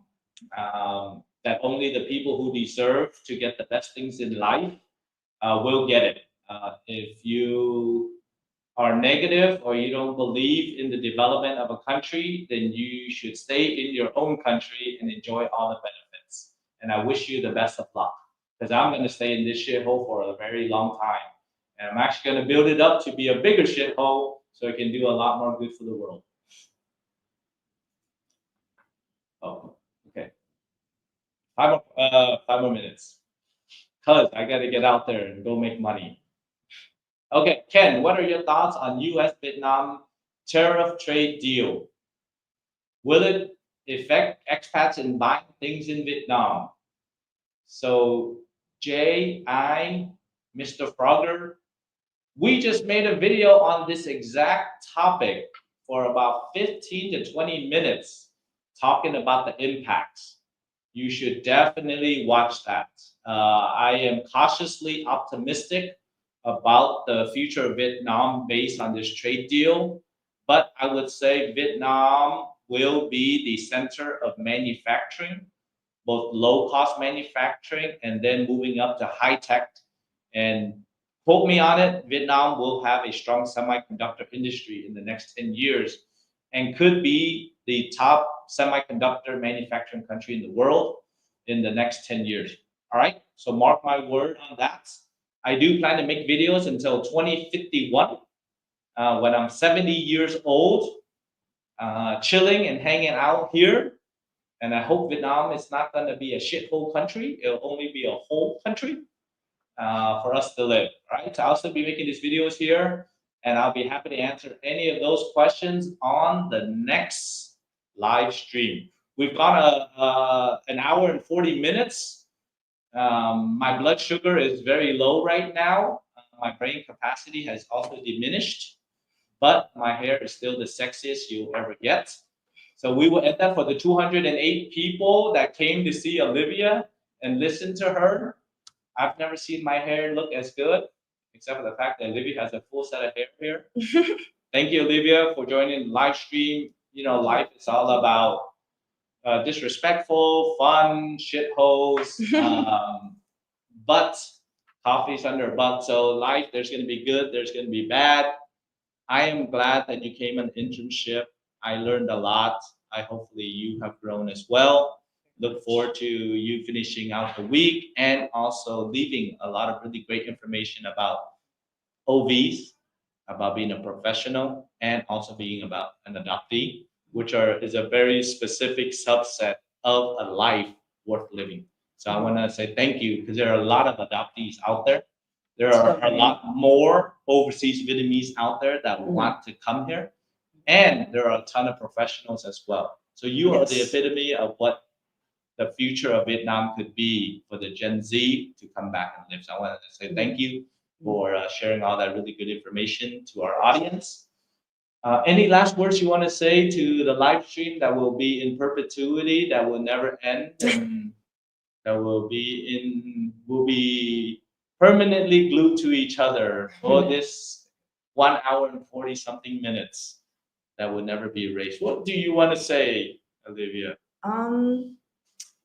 that only the people who deserve to get the best things in life will get it. If you are negative or you don't believe in the development of a country, then you should stay in your own country and enjoy all the benefits. And I wish you the best of luck because I'm going to stay in this shithole for a very long time. And I'm actually going to build it up to be a bigger shithole so it can do a lot more good for the world. Oh, okay. 5 more minutes. Because I got to get out there and go make money. Okay, Ken, what are your thoughts on U.S.-Vietnam tariff trade deal? Will it affect expats in buying things in Vietnam? So, Mr. Frogger, we just made a video on this exact topic for about 15 to 20 minutes talking about the impacts. You should definitely watch that. I am cautiously optimistic about the future of Vietnam based on this trade deal, but I would say Vietnam will be the center of manufacturing, both low-cost manufacturing and then moving up to high-tech. And quote me on it, Vietnam will have a strong semiconductor industry in the next 10 years and could be the top semiconductor manufacturing country in the world in the next 10 years. All right, so mark my word on that. I do plan to make videos until 2051 when I'm 70 years old, chilling and hanging out here. And I hope Vietnam is not going to be a shithole country. It'll only be a whole country for us to live. All right, so I'll still be making these videos here, and I'll be happy to answer any of those questions on the next live stream. We've got an hour and 40 minutes. My blood sugar is very low right now. My brain capacity has also diminished, but my hair is still the sexiest you'll ever get. So we will end up for the 208 people that came to see Olivia and listen to her. I've never seen my hair look as good, except for the fact that Olivia has a full set of hair here. Thank you, Olivia, for joining the live stream. Life is all about disrespectful, fun, shitholes, but coffee's under a butt. So life, there's going to be good, there's going to be bad. I am glad that you came on internship. I learned a lot. Hopefully you have grown as well. Look forward to you finishing out the week and also leaving a lot of really great information about OVs, about being a professional, and also being about an adoptee, which is a very specific subset of a life worth living. So I want to say thank you because there are a lot of adoptees out there. There are a lot more overseas Vietnamese out there that want to come here. And there are a ton of professionals as well. So you are the epitome of what the future of Vietnam could be for the Gen Z to come back and live. So I wanted to say thank you for sharing all that really good information to our audience. Any last words you want to say to the live stream that will be in perpetuity, that will never end, and that will be permanently glued to each other for this 1 hour and 40 something minutes that will never be erased? What do you want to say, Olivia?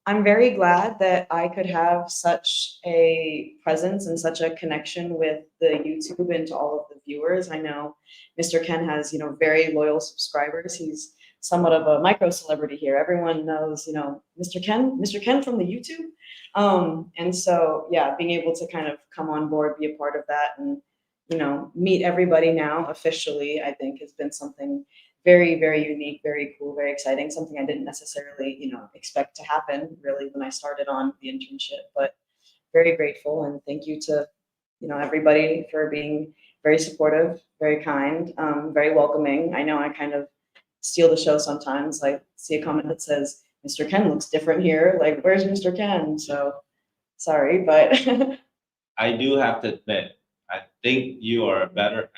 I'm very glad that I could have such a presence and such a connection with the YouTube and to all of the viewers. I know Mr. Ken has, very loyal subscribers. He's somewhat of a micro celebrity here. Everyone knows, Mr. Ken from the YouTube. And so, yeah, being able to kind of come on board, be a part of that, and, meet everybody now officially, I think has been something very, very unique, very cool, very exciting, something I didn't necessarily, expect to happen really when I started on the internship, but very grateful. And thank you to, everybody for being very supportive, very kind, very welcoming. I know I kind of steal the show sometimes. I see a comment that says, Mr. Ken looks different here. Like, where's Mr. Ken? So sorry, but. I do have to admit, I think you are a better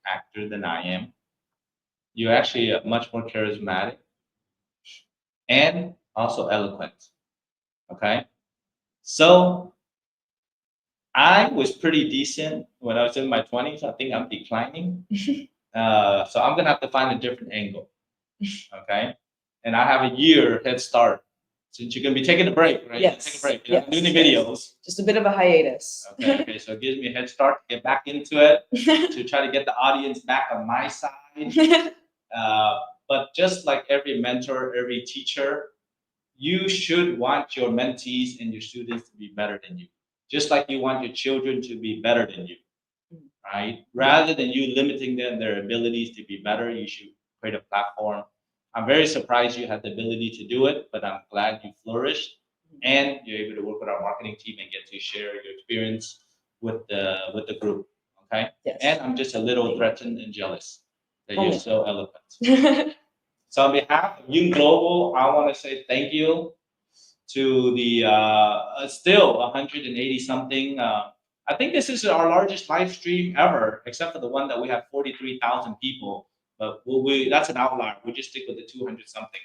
actor than I am. You're actually much more charismatic and also eloquent. Okay. So I was pretty decent when I was in my 20s. I think I'm declining. So I'm going to have to find a different angle. Okay. And I have a year head start since you're going to be taking a break, right? Yes. Take a break. Yes. Doing the videos. Just a bit of a hiatus. Okay. So it gives me a head start to get back into it, to try to get the audience back on my side. But just like every mentor, every teacher, you should want your mentees and your students to be better than you. Just like you want your children to be better than you, right? Rather than you limiting them, their abilities to be better, you should create a platform. I'm very surprised you had the ability to do it, but I'm glad you flourished and you're able to work with our marketing team and get to share your experience with the group. Okay. Yes. And I'm just a little threatened and jealous that you're so eloquent. So on behalf of Duong Global, I want to say thank you to the still 180 something. I think this is our largest live stream ever, except for the one that we have 43,000 people. But that's an outlier. We just stick with the 200 something.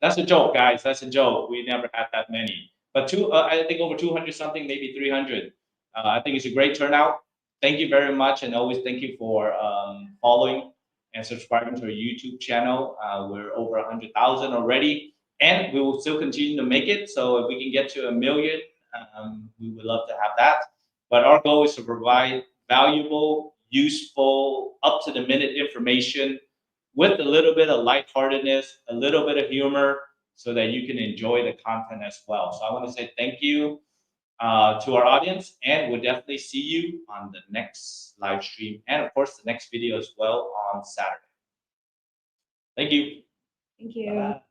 That's a joke, guys. That's a joke. We never had that many. But I think over 200 something, maybe 300. I think it's a great turnout. Thank you very much, and always thank you for following and subscribing to our YouTube channel. We're over 100,000 already, and we will still continue to make it. So if we can get to 1 million, we would love to have that. But our goal is to provide valuable, useful, up-to-the-minute information with a little bit of lightheartedness, a little bit of humor, so that you can enjoy the content as well. So I want to say thank you to our audience, and we'll definitely see you on the next live stream, and of course the next video as well on Saturday. Thank you. Thank you. Bye-bye.